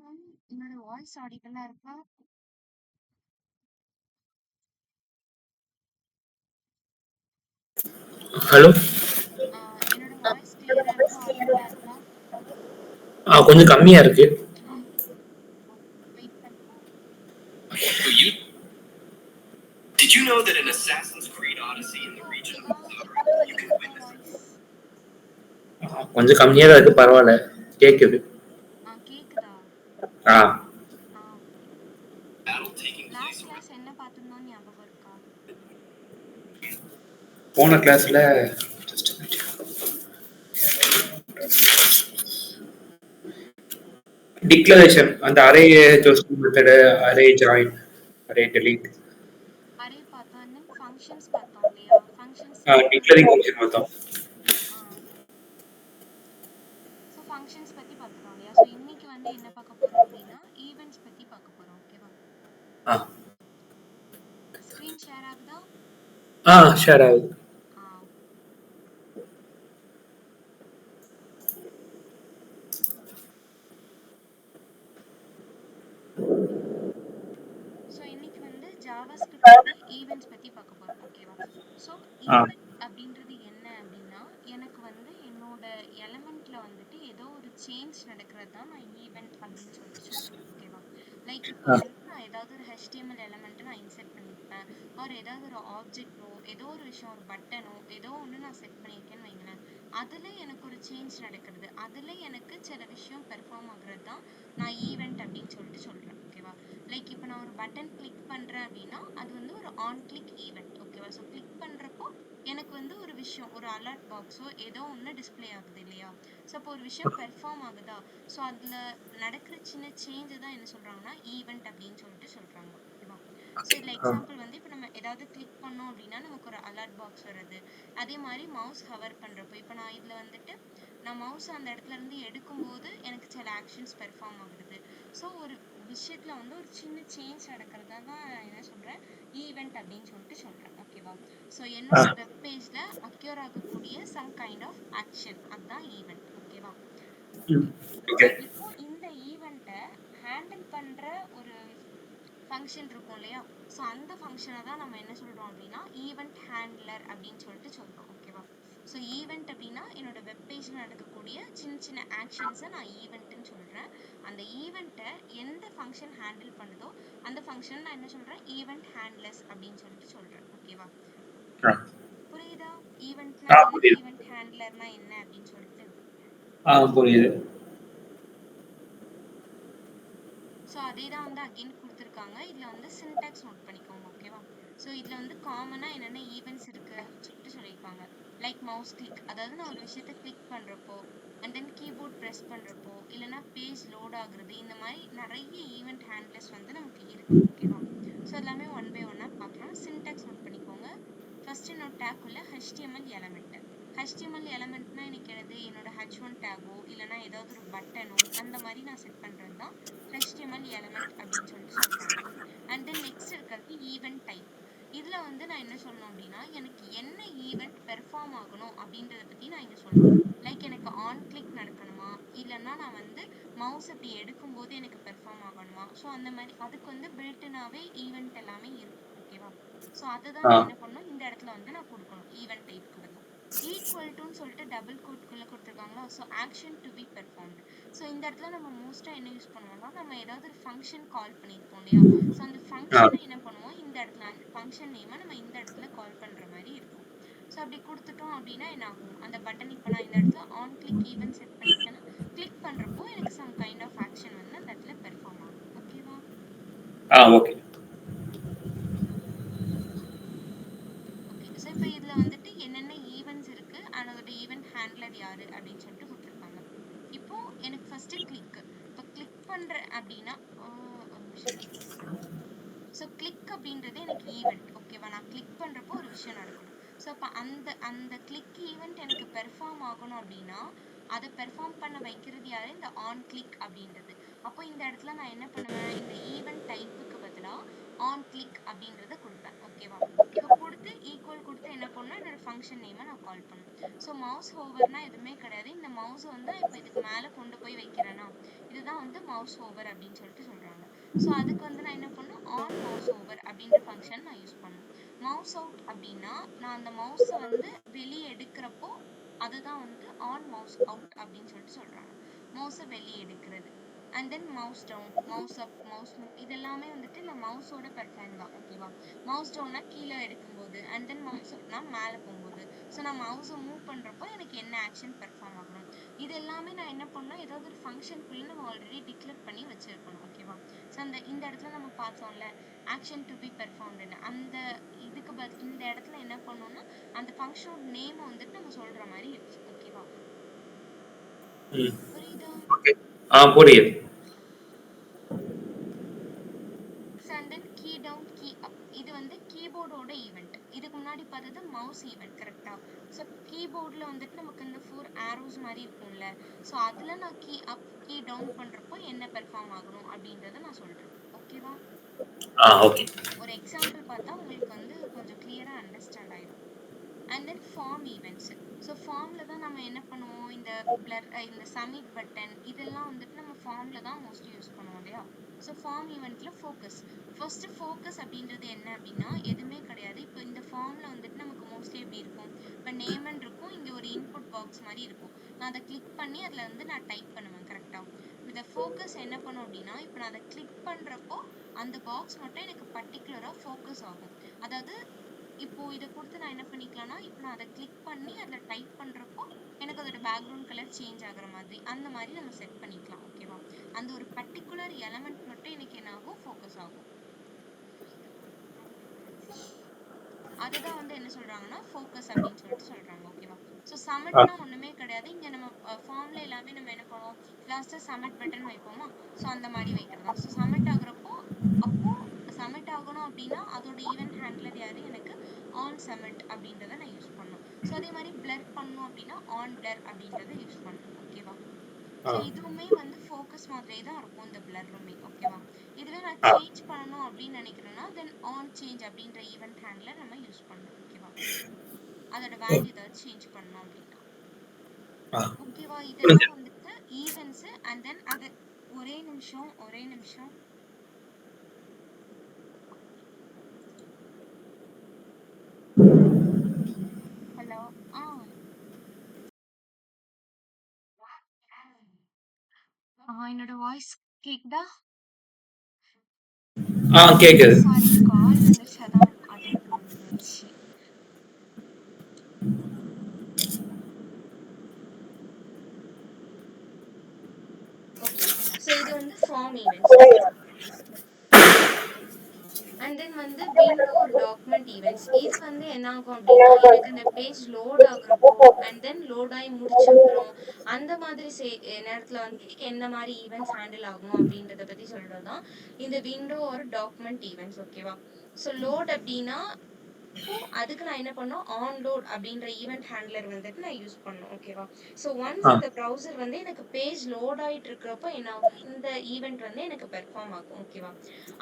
Ma'am என்னோட voice ஆடிபிளா இருக்கா? Hello. என்னோட வாய்ஸ் கிளியரா இருக்கா? ஆடிபிளா இருக்கா? கொஞ்சம் கம்மியா இருக்கு. வெயிட் பண்ணுங்க. Did you know that in Assassin's Creed Odyssey in the region of you can witness voice கொஞ்சம் கம்மியா தான் இருக்கு, பரவாயில்ல, கேக்குது. கேக்குதா? ஆ battle taking place last over class என்ன பார்த்திருந்தோம் ஞாபகம் இருக்கா? போன கிளாஸ்ல டிக்ளரேஷன், அந்த array choose method, array join, array delete, array பார்த்தோம், and then functions பார்த்தோம் இல்லையா? functions set டிக்ளரிங் பண்றது. ஃபங்க்ஷன் பார்த்தோம். ஸோ ஃபங்க்ஷன்ஸ் பத்தி பார்த்துட்டோம் இல்லையா? ஸோ இன்னைக்கு வந்து என்ன பார்க்க போறோம் அப்படின்னா ஈவெண்ட்ஸ் பத்தி பார்க்க போறோம். ஓகேவா? ஸ்க்ரீன் ஷேர் ஆகுதா? ஷேர் ஆகுது. ஸோ இன்னைக்கு வந்து ஜாவாஸ்கிரிப்ட் ஈவெண்ட்ஸ் பத்தி பார்க்க போறோம். ஓகேவா? ஸோ ஈவெண்ட் அப்படின்றது என்ன அப்படின்னா, எனக்கு வந்து என்னோட எலமெண்ட்ல வந்துட்டு ஏதோ ஒரு சேஞ்ச் நடக்கிறது தான் நான் ஈவெண்ட் அப்படின்னு சொல்லிட்டு சொல்றேன். ஓகேவா? லைக் இப்போ வந்து நான் ஏதாவது ஒரு HTML எலமெண்ட் நான் இன்செர்ட் பண்ணியிருப்பேன், ஒரு ஏதாவது ஒரு ஆப்ஜெக்டோ ஏதோ ஒரு விஷயம், ஒரு பட்டனோ ஏதோ ஒன்று நான் செட் பண்ணியிருக்கேன்னு வைங்களேன். அதுல எனக்கு ஒரு சேஞ்ச் நடக்கிறது, அதுல எனக்கு சில விஷயம் பெர்ஃபார்ம் ஆகுறது தான் நான் ஈவெண்ட் அப்படின்னு சொல்லிட்டு சொல்றேன். ஓகேவா? லைக் இப்போ நான் ஒரு பட்டன் கிளிக் பண்றேன் அப்படின்னா அது வந்து ஒரு ஆன் கிளிக் ஈவெண்ட். ஓகேவா? ஸோ கிளிக் பண்றப்போ எனக்கு வந்து ஒரு விஷயம், ஒரு அலர்ட் பாக்ஸோ ஏதோ ஒன்று டிஸ்பிளே ஆகுது இல்லையா? ஸோ அப்போ ஒரு விஷயம் பெர்ஃபார்ம் ஆகுதா, ஸோ அதில் நடக்கிற சின்ன சேஞ்சை தான் என்ன சொல்றாங்கன்னா ஈவெண்ட் அப்படின்னு சொல்லிட்டு சொல்றாங்க. ஓகேவா? ஸோ இதில் எக்ஸாம்பிள் வந்து இப்போ நம்ம ஏதாவது கிளிக் பண்ணோம் அப்படின்னா நமக்கு ஒரு அலர்ட் பாக்ஸ் வருது. அதே மாதிரி மவுஸ் ஹவர் பண்றப்போ இப்போ நான் இதில் வந்துட்டு நான் மவுஸ் அந்த இடத்துல இருந்து எடுக்கும்போது எனக்கு சில ஆக்ஷன்ஸ் பெர்ஃபார்ம் ஆகுது. ஸோ ஒரு விஷயத்துல வந்து ஒரு சின்ன சேஞ்ச் நடக்கிறதா தான் என்ன சொல்றேன் ஈவெண்ட் அப்படின்னு சொல்லிட்டு சொல்றேன். ஓகேவா? ஸோ என்னோட வெப் பேஜ்ல அக்யூர் ஆகக்கூடிய சம் கைண்ட் ஆஃப் ஆக்ஷன், அதுதான் ஈவெண்ட். ஓகேவா? இப்போ இந்த ஈவெண்ட்டை ஹேண்டில் பண்ற ஒரு ஃபங்க்ஷன் இருக்கும் இல்லையா? ஸோ அந்த ஃபங்க்ஷனை தான் நம்ம என்ன சொல்றோம் அப்படின்னா ஈவெண்ட் ஹேண்ட்லர் அப்படின்னு சொல்லிட்டு சொல்றோம். ஓகேவா? ஸோ ஈவெண்ட் அப்படின்னா என்னோட வெப் பேஜில் நடக்கக்கூடிய சின்ன சின்ன ஆக்ஷன்ஸை நான் ஈவெண்ட்டுன்னு சொல்கிறேன். அந்த ஈவெண்ட்டை எந்த ஃபங்க்ஷன் ஹேண்டில் பண்ணுதோ அந்த ஃபங்க்ஷன் நான் என்ன சொல்கிறேன் ஈவெண்ட் ஹேண்ட்லர்ஸ் அப்படின்னு சொல்லிட்டு சொல்கிறேன். ஓகேவா? புரியுதா? ஈவெண்ட்னா என்ன, ஈவெண்ட் ஹேண்ட்லர்னா என்ன அப்படின்னு சொல்லிட்டு புரியுது. ஸோ அதே தான் வந்து அகெயின் கொடுத்துருக்காங்க. இதில் வந்து சின்டாக்ஸ் நோட் பண்ணிக்கோங்க. ஓகேவா? ஸோ இதில் வந்து காமனாக என்னென்ன ஈவெண்ட்ஸ் இருக்குது சொல்லிட்டு சொல்லியிருப்பாங்க. லைக் மவுஸ் கிளிக், அதாவது நான் ஒரு விஷயத்தை கிளிக் பண்ணுறப்போ அண்ட் தென் கீபோர்ட் ப்ரெஸ் பண்ணுறப்போ இல்லைனா பேஜ் லோட் ஆகுறது, இந்த மாதிரி நிறைய ஈவெண்ட் ஹேண்ட்லர்ஸ் வந்து நமக்கு இருக்குது. ஓகேவா? ஸோ எல்லாமே ஒன் பை ஒன்னாக பார்க்கலாம். சின்டாக்ஸ் நோட் பண்ணிக்கோங்க. ஃபர்ஸ்ட் என்னோட டேக்குள்ள HTML எலமெண்ட். HTML எலமெண்ட்னா எனக்கு என்னோட H1 டேகோ இல்லைனா ஏதாவது ஒரு பட்டனோ அந்த மாதிரி நான் செட் பண்ணுறது தான் HTML எலமெண்ட் அப்படின்னு சொல்லிட்டு சொல்றாங்க. அண்ட் தென் நெக்ஸ்ட் இருக்கிறது ஈவெண்ட் டைப். இதுல வந்து நான் என்ன சொல்லணும் அப்படின்னா எனக்கு என்ன ஈவெண்ட் பெர்ஃபார்ம் ஆகணும் அப்படின்றத பத்தி நான் இங்க சொல்லணும். லைக் எனக்கு ஆன் கிளிக் நடக்கணுமா, இல்லைன்னா நான் வந்து மவுஸ் அப்படி எடுக்கும் போது எனக்கு பெர்ஃபார்ம் ஆகணுமா, ஸோ அந்த மாதிரி அதுக்கு வந்து பில்ட்னாவே ஈவெண்ட் எல்லாமே இருக்கும். ஓகேவா? ஸோ அதுதான் நான் என்ன பண்ணணும், இந்த இடத்துல வந்து நான் கொடுக்கணும் ஈவெண்ட் டைப்க்கு பதிலாக. ஈக்குவல் டுன்னு சொல்லிட்டு டபுள் கோட்குள்ள கொடுத்துருக்காங்களா? So action to be performed. So இந்த இடத்துல நம்ம மோஸ்ட்டாக என்ன யூஸ் பண்ணுவோம்னா நம்ம ஏதாவது ஒரு ஃபங்க்ஷன் கால் பண்ணியிருப்போம் இல்லையா? ஸோ அந்த ஃபங்க்ஷனை என்ன பண்ணுவோம், இந்த இடத்துல அந்த ஃபங்க்ஷன் நேமை நம்ம இந்த இடத்துல கால் பண்ணுற மாதிரி இருக்கும். ஸோ அப்படி கொடுத்துட்டோம் அப்படின்னா என்ன ஆகும், அந்த பட்டன் இப்போ நான் இந்த இடத்துல ஆன் கிளிக் ஈவெண்ட் செட் பண்ணியிருக்கேன்னா கிளிக் பண்ணுறப்போ எனக்கு சம் கைண்ட் ஆஃப் ஆக்ஷன் வந்து அந்த இடத்துல பெர்ஃபார்ம் ஆகும். ஓகேவா? ஓகே. ஸோ இப்போ இதில் வந்துட்டு என்னென்ன ஈவெண்ட்ஸ் இருக்கு, அதோட ஈவெண்ட் ஹேண்ட்லர் யாரு அப்படின்னு சொல்லிட்டு கொடுத்துருக்காங்க. இப்போ எனக்கு ஃபர்ஸ்ட் கிளிக், இப்போ கிளிக் பண்றேன் அப்படின்னா ஸோ கிளிக் அப்படின்றது எனக்கு ஈவெண்ட். ஓகேவா? நான் கிளிக் பண்றப்போ ஒரு விஷயம் நடக்கணும். ஸோ அப்போ அந்த அந்த கிளிக் ஈவெண்ட் எனக்கு பெர்ஃபார்ம் ஆகணும் அப்படின்னா அதை பெர்ஃபார்ம் பண்ண வைக்கிறது யாரு, இந்த ஆன் கிளிக் அப்படின்றது. அப்போ இந்த இடத்துல நான் என்ன பண்ணுவேன், இந்த ஈவெண்ட் டைப்புக்கு பதிலாக ஆன் கிளிக் அப்படின்றத கொடுப்பேன். ஓகேவா? இப்போ கொடுத்து ஈக்குவல் கொடுத்து என்ன பண்ணணும், என்னோட ஃபங்க்ஷன் நேமை நான் கால் பண்ணுவேன். ஸோ மவுஸ் ஹோவர்னா எதுவுமே கிடையாது, இந்த மவுஸை வந்து நான் இப்போ இதுக்கு மேலே கொண்டு போய் வைக்கிறேன்னா இதுதான் வந்து மவுஸ் ஓவர் அப்படின்னு சொல்லிட்டு சொல்கிறாங்க. ஸோ அதுக்கு வந்து நான் என்ன பண்ணணும், ஆன் மவுஸ் ஓவர் அப்படின்ற ஃபங்க்ஷன் நான் யூஸ் பண்ணணும். மவுஸ் அவுட் அப்படின்னா நான் அந்த மவுஸை வந்து வெளியே எடுக்கிறப்போ அதுதான் வந்து ஆன் மவுஸ் அவுட் அப்படின்னு சொல்லிட்டு சொல்கிறாங்க. மவுஸை வெளியே எடுக்கிறது. And then mouse down, mouse up, mouse move, இது எல்லாமே வந்துட்டு இந்த மவுஸோட பெர்ஃபார்ம் தான். ஓகேவா? மவுஸ் டவுன்னா கீழே எடுக்கும்போது, அண்ட் தென் மவுஸ் அப்னா மேலே போகும்போது. ஸோ நான் மவுஸை மூவ் பண்ணுறப்போ எனக்கு என்ன ஆக்ஷன் பெர்ஃபார்ம் ஆகணும், இது எல்லாமே நான் என்ன பண்ணணும், ஏதாவது ஒரு ஃபங்க்ஷனுக்குள்ளே நம்ம ஆல்ரெடி டிக்ளேர் பண்ணி வச்சிருக்கணும். ஓகேவா? ஸோ இந்த இடத்துல நம்ம பார்த்தோம்ல ஆக்ஷன் டு பி பெர்ஃபார்ம்டுன்னு, அந்த இதுக்கு இந்த இடத்துல என்ன பண்ணணும்னா அந்த ஃபங்க்ஷனோட நேமை வந்துட்டு நம்ம சொல்கிற மாதிரி இருக்கு. ஓகேவா? புரியுதா? புரியுது. And then key down, key up, இது வந்து கீபோர்டோட ஈவெண்ட். இதுக்கு முன்னாடி பார்த்தது மவுஸ் ஈவெண்ட். கரெக்டா? ஸோ கீபோர்டில் வந்துட்டு நமக்கு இந்த 4 ஆரோஸ் மாதிரி இருக்கும்ல, ஸோ அதில் நான் கீ அப் கீ டவுன் பண்ணுறப்போ என்ன பெர்ஃபார்ம் ஆகணும் அப்படின்றத நான் சொல்கிறேன். ஓகேவா? ஓகே. ஒரு எக்ஸாம்பிள் பார்த்தா உங்களுக்கு வந்து கொஞ்சம் கிளியராக அண்டர்ஸ்டாண்ட் ஆகிடும். And then form events. So ஃபார்மில் தான் நம்ம என்ன பண்ணுவோம், இந்த பிளர், இந்த சப்மிட் பட்டன், இதெல்லாம் வந்துட்டு நம்ம ஃபார்மில் தான் மோஸ்ட்லி யூஸ் பண்ணுவோம் இல்லையா? ஸோ ஃபார்ம் ஈவெண்ட்டில் ஃபோக்கஸ். ஃபர்ஸ்ட் ஃபோக்கஸ் அப்படின்றது என்ன அப்படின்னா எதுவுமே கிடையாது. இப்போ இந்த ஃபார்மில் வந்துட்டு நமக்கு மோஸ்ட்லி எப்படி இருக்கும், இப்போ நேம்னு இருக்கும், இங்கே ஒரு இன்புட் பாக்ஸ் மாதிரி இருக்கும். நான் அதை கிளிக் பண்ணி அதில் வந்து நான் டைப் பண்ணுவேன். கரெக்டாக? இந்த ஃபோக்கஸ் என்ன பண்ணும் அப்படின்னா இப்போ நான் அதை கிளிக் பண்ணுறப்போ அந்த பாக்ஸ் மட்டும் எனக்கு பர்டிகுலராக ஃபோக்கஸ் ஆகும். அதாவது இப்போ இதை கொடுத்து நான் என்ன பண்ணிக்கலாம்னா இப்போ நான் அதை கிளிக் பண்ணி அதில் டைப் பண்ணுறப்போ எனக்கு அதோட பேக்ரவுண்ட் கலர் சேஞ்ச் ஆகுற மாதிரி அந்த மாதிரி நம்ம செட் பண்ணிக்கலாம். ஓகேவா? அந்த ஒரு பர்டிகுலர் எலமெண்ட் மட்டும் எனக்கு என்ன ஆகும், ஃபோக்கஸ் ஆகும். அதுதான் வந்து என்ன சொல்றாங்கன்னா ஃபோக்கஸ் அப்படின்னு சொல்லிட்டு சொல்றாங்க. ஓகேவா? ஸோ சமிட்னா ஒண்ணுமே கிடையாது. இங்க நம்ம ஃபார்ம்ல எல்லாமே நம்ம என்ன பண்ணுவோம், லாஸ்டா சமிட் பட்டன் வைப்போமா, ஸோ அந்த மாதிரி வைக்கிறதா. ஸோ சமிட் ஆகுறப்போ அப்போ சமிட் ஆகணும் அப்படின்னா அதோட ஈவென்ட் ஹேண்ட்லர் யாரு, எனக்கு ஆன் சமிட் அப்படின்றத நான் யூஸ் பண்ணணும். ஸோ அதே மாதிரி பிளர் பண்ணணும் அப்படின்னா ஆன் பிளர் அப்படின்றத யூஸ் பண்ணணும். ஓகேவா? ஸோ இதுவுமே வந்து ஃபோக்கஸ் மாதிரியே தான் இருக்கும் இந்த பிளருமே. ஓகேவா? இதுவே நான் சேஞ்ச் பண்ணணும் அப்படின்னு நினைக்கிறேன்னா தென் ஆன் சேஞ்ச் அப்படின்ற ஈவென்ட் ஹேண்ட்லர் நம்ம யூஸ் பண்ணணும். ஓகேவா? அதோட வேல்யூ ஏதாவது சேஞ்ச் பண்ணணும் அப்படின்னா. ஓகேவா? இதெல்லாம் வந்துட்டு ஈவென்ட்ஸ். அண்ட் தென் அது ஒரே நிமிஷம். ஹலோ. என்னோட வாய்ஸ் கேக்குதா? கேக்குது. சாரி, கால் வந்துச்சு, அதான் அட்டெண்ட் பண்ண முடிஞ்சிருச்சு. ஓகே. ஸோ இது வந்து ஃபார்ம் ஈவெண்ட்ஸ். அண்ட் தென் வந்து விண்டோ ஒரு டாக்குமெண்ட் ஈவெண்ட்ஸ். இது வந்து என்ன ஆகும் அப்படின்னா எனக்கு இந்த பேஜ் லோட் ஆகுறப்போ அண்ட் தென் லோட் ஆகி முடிச்சப்புறம் அந்த மாதிரி நேரத்தில் வந்து என்ன மாதிரி ஈவெண்ட்ஸ் ஹேண்டில் ஆகும் அப்படின்றத பற்றி சொல்கிறது தான் இந்த விண்டோ ஒரு டாக்குமெண்ட் ஈவெண்ட்ஸ். ஓகேவா? ஸோ லோட் அப்படின்னா அதுக்கு நான் என்ன பண்ணோம், ஆன் லோட் அப்படின்ற ஈவெண்ட் ஹேண்ட்லர் வந்துட்டு நான் யூஸ் பண்ணணும். ஓகேவா? ஸோ ஒன்ஸ் இந்த ப்ரௌசர் வந்து எனக்கு பேஜ் லோட் ஆகிட்டு இருக்கிறப்போ என்ன ஆகும், இந்த ஈவெண்ட் வந்து எனக்கு பெர்ஃபார்ம் ஆகும். ஓகேவா?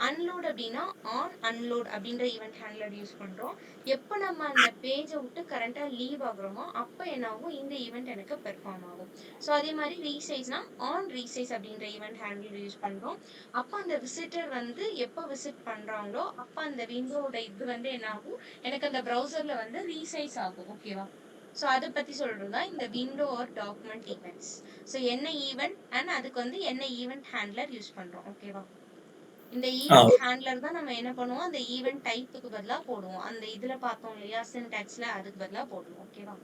அன்லோட் அப்படின்னா ஆன் அன்லோட் அப்படின்ற ஈவெண்ட் ஹேண்ட்லர் யூஸ் பண்றோம். எப்போ நம்ம அந்த பேஜை விட்டு கரண்டா லீவ் ஆகுறோமோ அப்போ என்ன ஆகும், இந்த ஈவெண்ட் எனக்கு பெர்ஃபார்ம் ஆகும். ஸோ அதே மாதிரி ரீசைஸ்னா ஆன் ரீசைஸ் அப்படின்ற ஈவெண்ட் ஹேண்ட்லர் யூஸ் பண்றோம். அப்போ அந்த விசிட்டர் வந்து எப்போ விசிட் பண்றாங்களோ அப்போ அந்த விண்டோட இது வந்து என்ன ஆகும், எனக்கு அந்த ப்ரௌசர்ல வந்து ரீசைஸ் ஆகும். ஓகேவா? ஸோ அதை பத்தி சொல்றது தான் இந்த window or document events. So என்ன ஈவெண்ட் அண்ட் அதுக்கு வந்து என்ன ஈவெண்ட் ஹேண்ட்லர் யூஸ் பண்றோம். ஓகேவா? இந்த ஈவெண்ட் ஹேண்ட்லர் தான் நம்ம என்ன பண்ணுவோம், அந்த ஈவெண்ட் டைப்புக்கு பதிலா போடுவோம். அந்த இதுல பார்த்தோம் இல்லையா சின்டாக்ஸ்ல, அதுக்கு பதிலா போடுவோம். ஓகேவா?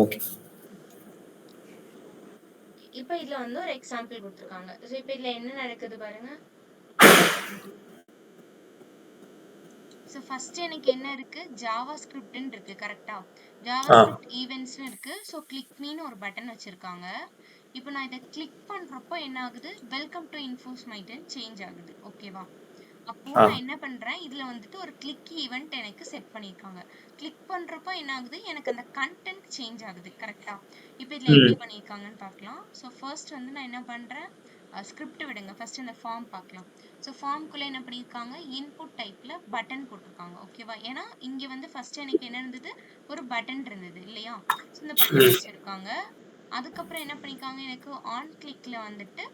ஓகே. இப்போ இதுல வந்து ஒரு எக்ஸாம்பிள் கொடுத்துருக்காங்க. ஸோ இப்போ இதுல என்ன நடக்குது பாருங்க. ஸோ ஃபர்ஸ்ட் எனக்கு என்ன இருக்கு, ஜாவா ஸ்கிரிப்ட்னு இருக்கு. கரெக்டா? ஜாவா ஸ்கிரிப்ட் ஈவெண்ட்ஸ்னு இருக்கு. ஸோ கிளிக் மீன்னு ஒரு பட்டன் வச்சிருக்காங்க. இப்போ நான் இதை கிளிக் பண்றப்போ என்ன ஆகுது, வெல்கம் டு இன்ஃபோஸ்மைட்னு சேஞ்ச் ஆகுது. ஓகேவா? அப்போ நான் என்ன பண்றேன், இதுல வந்துட்டு ஒரு கிளிக் ஈவெண்ட் எனக்கு செட் பண்ணிருக்காங்க. கிளிக் பண்றப்போ என்ன ஆகுது, எனக்கு அந்த கண்டென்ட் சேஞ்ச் ஆகுது. கரெக்டா? இப்போ இதுல எப்படி பண்ணிருக்காங்கன்னு பார்க்கலாம். ஸோ ஃபர்ஸ்ட் வந்து நான் என்ன பண்றேன், ஸ்கிரிப்ட் விடுங்க, ஃபர்ஸ்ட் இந்த ஃபார்ம் பார்க்கலாம். ஸோ ஃபார்ம்குள்ள என்ன பண்ணியிருக்காங்க, இன்புட் டைப்ல பட்டன் போட்டிருக்காங்க. ஓகேவா? ஏன்னா இங்க வந்து ஃபர்ஸ்ட் எனக்கு என்ன இருந்தது, ஒரு பட்டன் இருந்தது இல்லையா? ஸோ இந்த பட்டன் வச்சிருக்காங்க. அதுக்கப்புறம் என்ன பண்ணிருக்காங்க, எனக்கு ஆன் கிளிக்ல வந்துட்டு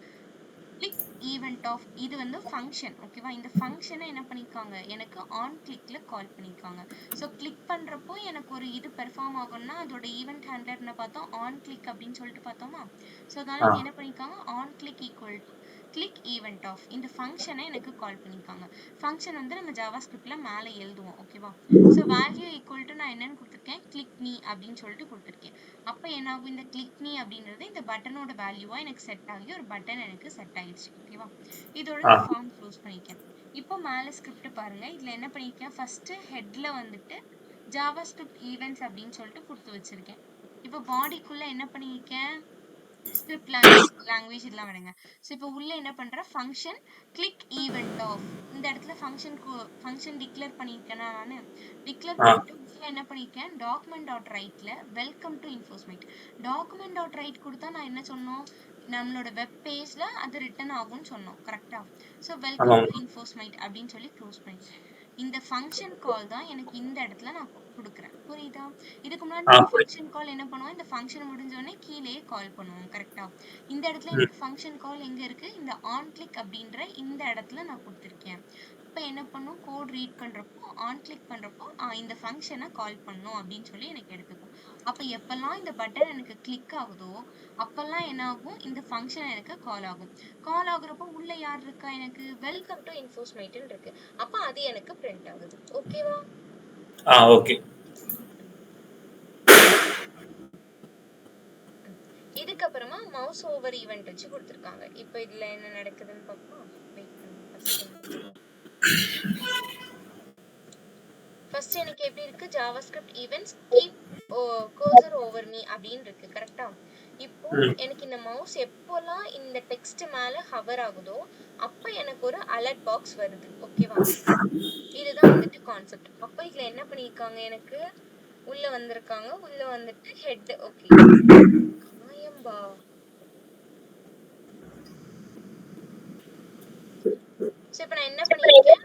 கிளிக் ஈவெண்ட் ஆஃப் இது வந்து ஃபங்க்ஷன். ஓகேவா, இந்த ஃபங்க்ஷனை என்ன பண்ணிருக்காங்க, எனக்கு ஆன் கிளிக்ல கால் பண்ணிருக்காங்க. ஸோ கிளிக் பண்றப்போ எனக்கு ஒரு இது பெர்ஃபார்ம் ஆகும்னா அதோட ஈவெண்ட் ஹேண்ட்லர்னு பார்த்தோம் ஆன் கிளிக் அப்படின்னு சொல்லிட்டு பார்த்தோமா. ஸோ அதனால இங்க என்ன பண்ணிருக்காங்க, on click equal to click event of இந்த ஃபங்க்ஷனை எனக்கு கால் பண்ணிருக்காங்க. ஃபங்க்ஷன் வந்து நம்ம ஜாவாஸ்கிரிப்ட்ல மேலே எழுதுவோம். ஓகேவா, ஸோ வேல்யூ ஈக்குவல் டு நான் என்னன்னு கொடுத்துருக்கேன், கிளிக் மீ அப்படின்னு சொல்லிட்டு கொடுத்துருக்கேன். அப்போ என்ன ஆகும், இந்த கிளிக் மீ அப்படின்றது இந்த பட்டனோட வேல்யூவா எனக்கு செட் ஆகி ஒரு பட்டன் எனக்கு செட் ஆயிடுச்சு. ஓகேவா, இதோட நான் ஃபார்ம் க்ளோஸ் பண்ணிருக்கேன். இப்போ மேலே ஸ்கிரிப்ட் பாருங்க, இதுல என்ன பண்ணிருக்கேன், ஃபர்ஸ்ட் ஹெட்ல வந்துட்டு ஜாவாஸ்கிரிப்ட் ஈவெண்ட்ஸ் அப்படின்னு சொல்லிட்டு கொடுத்து வச்சிருக்கேன். இப்போ பாடிக்குள்ள என்ன பண்ணிருக்கேன், ஸ்கிரிப்ட் லாங்குவேஜ் இதெல்லாம் விடுங்க. ஸோ இப்போ உள்ள என்ன பண்றேன், ஃபங்க்ஷன் கிளிக் ஈவெண்ட் ஆஃப் இந்த இடத்துல ஃபங்க்ஷன் டிக்ளேர் பண்ணியிருக்கேன்னா நான் டிக்ளேர் பண்ணிட்டு உள்ள என்ன பண்ணியிருக்கேன், டாக்குமெண்ட் டாட் ரைட்ல welcome to Infosmite. Document dot write கொடுத்தா நான் என்ன சொன்னோம், நம்மளோட வெப் பேஜ்ல அது ரிட்டர்ன் ஆகும்னு சொன்னோம் கரெக்டா. ஸோ வெல்கம் டு இன்ஃபோஸ்மைட் அப்படின்னு சொல்லி க்ளோஸ் பண்ணிட்டேன். இந்த ஃபங்க்ஷன் கால் தான் எனக்கு இந்த இடத்துல நான் கொடுக்குறேன். புரியுதா, இதுக்கு முன்னாடி நம்ம ஃபங்க்ஷன் கால் என்ன பண்ணுவோம், இந்த ஃபங்க்ஷன் முடிஞ்ச உடனே கீழே கால் பண்ணுவோம் கரெக்டா. இந்த இடத்துல எனக்கு ஃபங்க்ஷன் கால் எங்க இருக்கு, இந்த ஆன் கிளிக் அப்படின்ற இந்த இடத்துல நான் கொடுத்துருக்கேன். இப்போ என்ன பண்ணும், கோட் ரீட் பண்றப்போ ஆன் கிளிக் பண்றப்போ இந்த ஃபங்க்ஷனை கால் பண்ணும் அப்படின்னு சொல்லி எனக்கு எடுத்துக்கும். அப்ப எப்பெல்லாம் இந்த பட்டன் எனக்கு கிளிக் ஆகுதோ அப்பெல்லாம் என்ன ஆகும், இந்த ஃபங்க்ஷன் எனக்கு கால் ஆகும். கால் ஆகுறப்போ உள்ள யார் இருக்கா, எனக்கு வெல்கம் டு இன்ஃபோஸ்மைட்னு இருக்கு. அப்ப அது எனக்கு பிரிண்ட் ஆகுது. ஓகேவா, ஓகே. இதுக்கப்புறமா மவுஸ் ஓவர் ஈவெண்ட் வச்சு கொடுத்துருக்காங்க. இப்போ இதுல என்ன நடக்குதுன்னு பார்ப்போம். ஃபர்ஸ்ட் எனக்கு எப்படி இருக்கு, JavaScript events keep cursor over me அப்படின்னு இருக்கு கரெக்டா. இப்போ எனக்கு இந்த மவுஸ் எப்போலாம் இந்த டெக்ஸ்ட் மேல ஹவர் ஆகுதோ அப்ப எனக்கு ஒரு அலர்ட் பாக்ஸ் வருது. ஓகேவா, இதுதான் வந்துட்டு கான்செப்ட். அப்ப இதுல என்ன பண்ணிருக்காங்க, எனக்கு உள்ள வந்திருக்காங்க, உள்ள வந்துட்டு ஹெட். ஓகே காயம்பா. சோ இப்போ நான் என்ன பண்ணிருக்கேன்,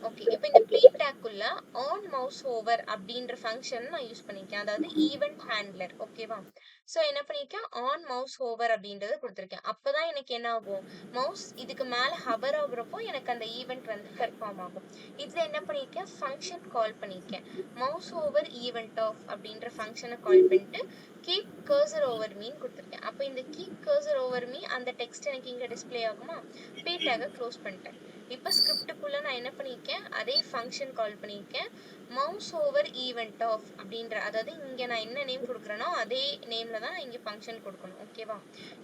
ஓகே இப்போ இந்த ப்ளே டேக்குள்ள ஆன் மவுஸ் ஓவர் அப்படின்ற ஃபங்க்ஷன் நான் யூஸ் பண்ணிருக்கேன், அதாவது ஈவெண்ட் ஹேண்ட்லர். ஓகேவா, சோ என்ன பண்ணிருக்கேன், ஆன் மவுஸ் ஓவர் அப்படின்றத கொடுத்துருக்கேன். அப்பதான் எனக்கு என்ன ஆகும், மவுஸ் இதுக்கு மேல ஹவர் ஆகுறப்போ எனக்கு அந்த ஈவெண்ட் வந்து பெர்ஃபார்ம் ஆகும். இதுல என்ன பண்ணிருக்கேன், ஃபங்க்ஷன் கால் பண்ணிருக்கேன், மவுஸ் ஓவர் ஈவெண்ட் ஆஃப் அப்படின்ற ஃபங்க்ஷனை கால் பண்ணிட்டு கீப் கர்சர் ஓவர் மீன்னு கொடுத்துருக்கேன். அப்போ இந்த கீப் கர்சர் ஓவர் மீ அந்த டெக்ஸ்ட் எனக்கு இங்க டிஸ்பிளே ஆகுமா. ப்ளே டேக்கை க்ளோஸ் பண்ணிட்டேன். இப்போ ஸ்கிரிப்டுக்குள்ள நான் என்ன பண்ணிருக்கேன், அதே ஃபங்க்ஷன் கால் பண்ணிருக்கேன், மவுஸ் ஓவர் ஈவெண்ட் ஆஃப் அப்படின்ற, அதாவது இங்க நான் என்ன நேம் கொடுக்குறேனோ அதே நேம்ல தான் இங்க ஃபங்க்ஷன் கொடுக்கணும். ஓகேவா,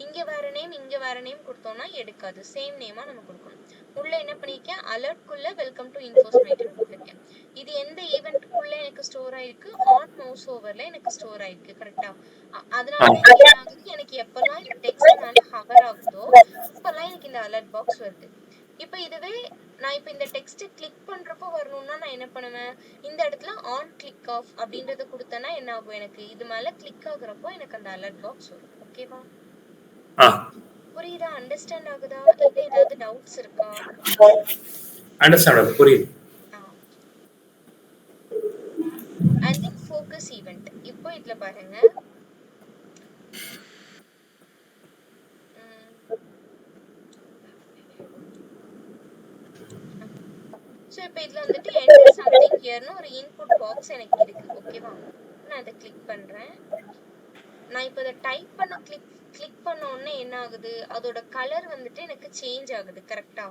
இங்க வேற நேம் இங்க வேற நேம் கொடுத்தோம்னா எடுக்காது, சேம் நேமா நம்ம கொடுக்கணும். உள்ள என்ன பண்ணிருக்கேன், அலர்ட்குள்ள வெல்கம் டு இன்ஃபோஸ்மைட் கொடுத்துருக்கேன். இது எந்த ஈவெண்ட்குள்ள எனக்கு ஸ்டோர் ஆயிருக்கு, ஆன் மவுஸ் ஓவர்ல எனக்கு ஸ்டோர் ஆயிருக்கு கரெக்டா. அதனாலதான் என்ன ஆகுது, எனக்கு எப்பெல்லாம் இந்த டெக்ஸ்ட் மேல ஹவர் ஆகுதோ அப்பெல்லாம் எனக்கு இந்த அலர்ட் பாக்ஸ் வருது. இப்போ இதுவே நான் இப்போ இந்த டெக்ஸ்ட் கிளிக் பண்றப்போ வரணும்னா நான் என்ன பண்ணுவேன், இந்த இடத்துல ஆன் கிளிக் ஆஃப் அப்படின்றத கொடுத்தேன்னா என்ன ஆகும், எனக்கு இது மேல கிளிக் ஆகுறப்போ எனக்கு அந்த அலர்ட் பாக்ஸ் வரும். ஓகேவா, புரியுதா, அண்டர்ஸ்டாண்ட் ஆகுதா, இல்ல ஏதாவது டவுட்ஸ் இருக்கா? அண்டர்ஸ்டாண்ட் புரியுது. And then focus event. இப்போ இதுல பாருங்க, ஸோ இப்போ இதில் வந்துட்டு என்டர் சம்திங் ஹியர்னு ஒரு இன்புட் பாக்ஸ் எனக்கு இருக்கு. ஓகேவா, நான் அதை கிளிக் பண்ணுறேன். நான் இப்போ இதை டைப் பண்ண கிளிக் பண்ண உடனே என்ன ஆகுது, அதோட கலர் வந்துட்டு எனக்கு சேஞ்ச் ஆகுது கரெக்டா.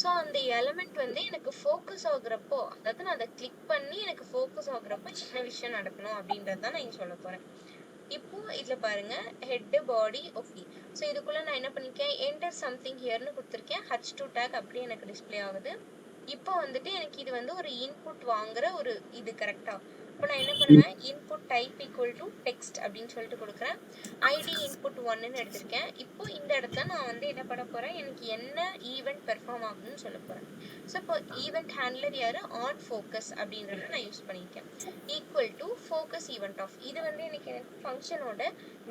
ஸோ அந்த எலமெண்ட் வந்து எனக்கு ஃபோக்கஸ் ஆகுறப்போ, அதாவது நான் அதை கிளிக் பண்ணி எனக்கு ஃபோக்கஸ் ஆகுறப்போ என்ன விஷயம் நடக்கணும் அப்படின்றது தான் நான் இங்கே சொல்ல போகிறேன். இப்போ இதுல பாருங்க, ஹெட் பாடி. ஓகே, ஸோ இதுக்குள்ள நான் என்ன பண்ணிருக்கேன், என்டர் சம்திங் ஹியர்னு கொடுத்துருக்கேன், H2 டேக் அப்படியே எனக்கு டிஸ்பிளே ஆகுது. இப்போ வந்துட்டு எனக்கு இது வந்து ஒரு இன்புட் வாங்குற ஒரு இது கரெக்டா. இப்போ நான் என்ன பண்ணுவேன், input type equal to text அப்படின்னு சொல்லிட்டு கொடுக்குறேன், ஐடி இன்புட் 1ன்னு எடுத்திருக்கேன். இப்போ இந்த இடத்துல நான் வந்து என்ன பண்ண போறேன், எனக்கு என்ன ஈவெண்ட் பெர்ஃபார்ம் ஆகுதுன்னு சொல்ல போறேன். ஸோ இப்போ ஈவெண்ட் ஹேண்ட்லர் யாரு, ஆன் ஃபோக்கஸ் அப்படின்றத நான் யூஸ் பண்ணியிருக்கேன், equal to focus event of. இது வந்து எனக்கு ஃபங்க்ஷனோட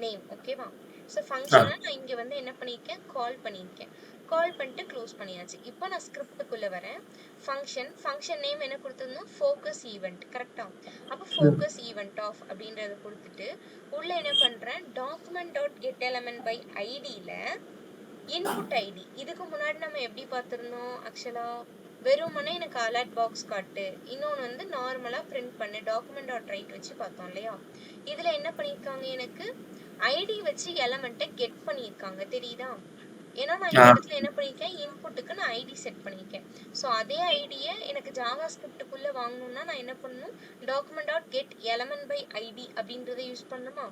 நேம். ஓகேவா, ஸோ ஃபங்க்ஷனை நான் இங்கே வந்து என்ன பண்ணியிருக்கேன், கால் பண்ணியிருக்கேன். கால் பண்ணிட்டு க்ளோஸ் பண்ணியாச்சு. இப்போ நான் ஸ்கிரிப்டுக்குள்ளே வரேன். ஃபங்க்ஷன் நேம் என்ன கொடுத்துருந்தோம், ஃபோக்கஸ் ஈவெண்ட். கரெக்டாக? அப்போ ஃபோக்கஸ் ஈவெண்ட் ஆஃப் அப்படின்றத கொடுத்துட்டு உள்ளே என்ன பண்ணுறேன், document dot get element by ஐடியில் இன்புட் ஐடி. இதுக்கு முன்னாடி நம்ம எப்படி பார்த்துருந்தோம், ஆக்சுவலாக வெறுமனே எனக்கு அலர்ட் பாக்ஸ் காட்டு, இன்னொன்று வந்து நார்மலாக பிரிண்ட் பண்ணு, டாக்குமெண்ட் டாட் ரைட் வச்சு பார்த்தோம் இல்லையா. இதில் என்ன பண்ணியிருக்காங்க, எனக்கு ஐடி வச்சு எலமெண்ட்டை கெட் பண்ணியிருக்காங்க, தெரியுதா? ஏன்னா நான் இந்த இடத்துல என்ன பண்ணியிருக்கேன், இன்புட்டுக்கு நான் ஐடி செட் பண்ணியிருக்கேன். ஸோ அதே ஐடியை எனக்கு ஜாவா ஸ்கிரிப்டுக்குள்ளே வாங்கணும்னா நான் என்ன பண்ணணும், document dot get element by ID அப்படின்றத யூஸ் பண்ணணுமா.